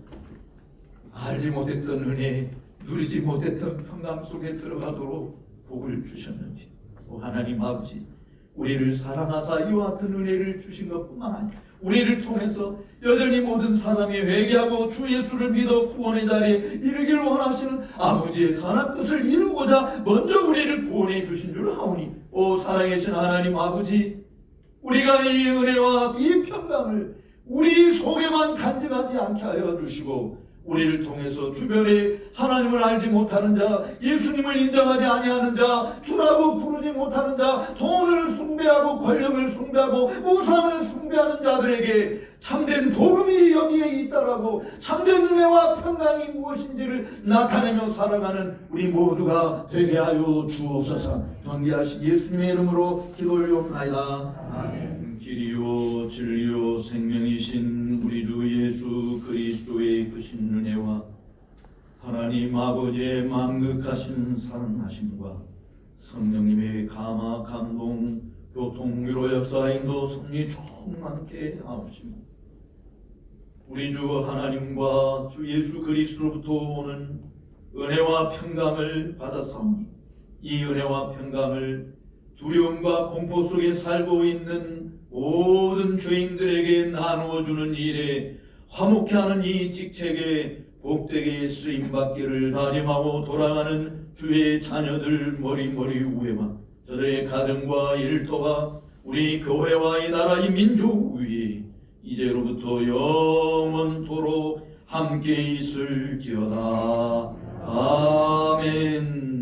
알지 못했던 은혜, 누리지 못했던 평강 속에 들어가도록 복을 주셨는지, 하나님 아버지, 우리를 사랑하사 이와 같은 은혜를 주신 것뿐만 아니라 우리를 통해서 여전히 모든 사람이 회개하고 주 예수를 믿어 구원의 자리에 이르기를 원하시는 아버지의 선한 뜻을 이루고자 먼저 우리를 구원해 주신 줄 아오니, 오 살아계신 하나님 아버지, 우리가 이 은혜와 이 평강을 우리 속에만 간직하지 않게 하여 주시고 우리를 통해서 주변에 하나님을 알지 못하는 자, 예수님을 인정하지 아니하는 자, 주라고 부르지 못하는 자, 돈을 숭배하고 권력을 숭배하고 우상을 숭배하는 자들에게 참된 복음이 여기에 있다라고, 참된 은혜와 평강이 무엇인지를 나타내며 살아가는 우리 모두가 되게 하여 주옵소서. 존귀하신 예수님의 이름으로 기도올리옵나이다. 아멘. 길이요 진리요 생명이신 우리 주 예수 그리스도의 크신 은혜와 하나님 아버지의 만극하신 사랑하심과 성령님의 감화 감동 교통 위로 역사 인도 섭리 충만케 하옵시고 우리 주 하나님과 주 예수 그리스도로부터 오는 은혜와 평강을 받았사오니 이 은혜와 평강을 두려움과 공포 속에 살고 있는 모든 죄인들에게 나누어주는 일에 화목케 하는 이 직책에 복되게 쓰임받기를 다짐하고 돌아가는 주의 자녀들 머리머리 위에와 저들의 가정과 일터가 우리 교회와 이 나라 이 민족 위에 이제로부터 영원토록 함께 있을지어다. 아멘.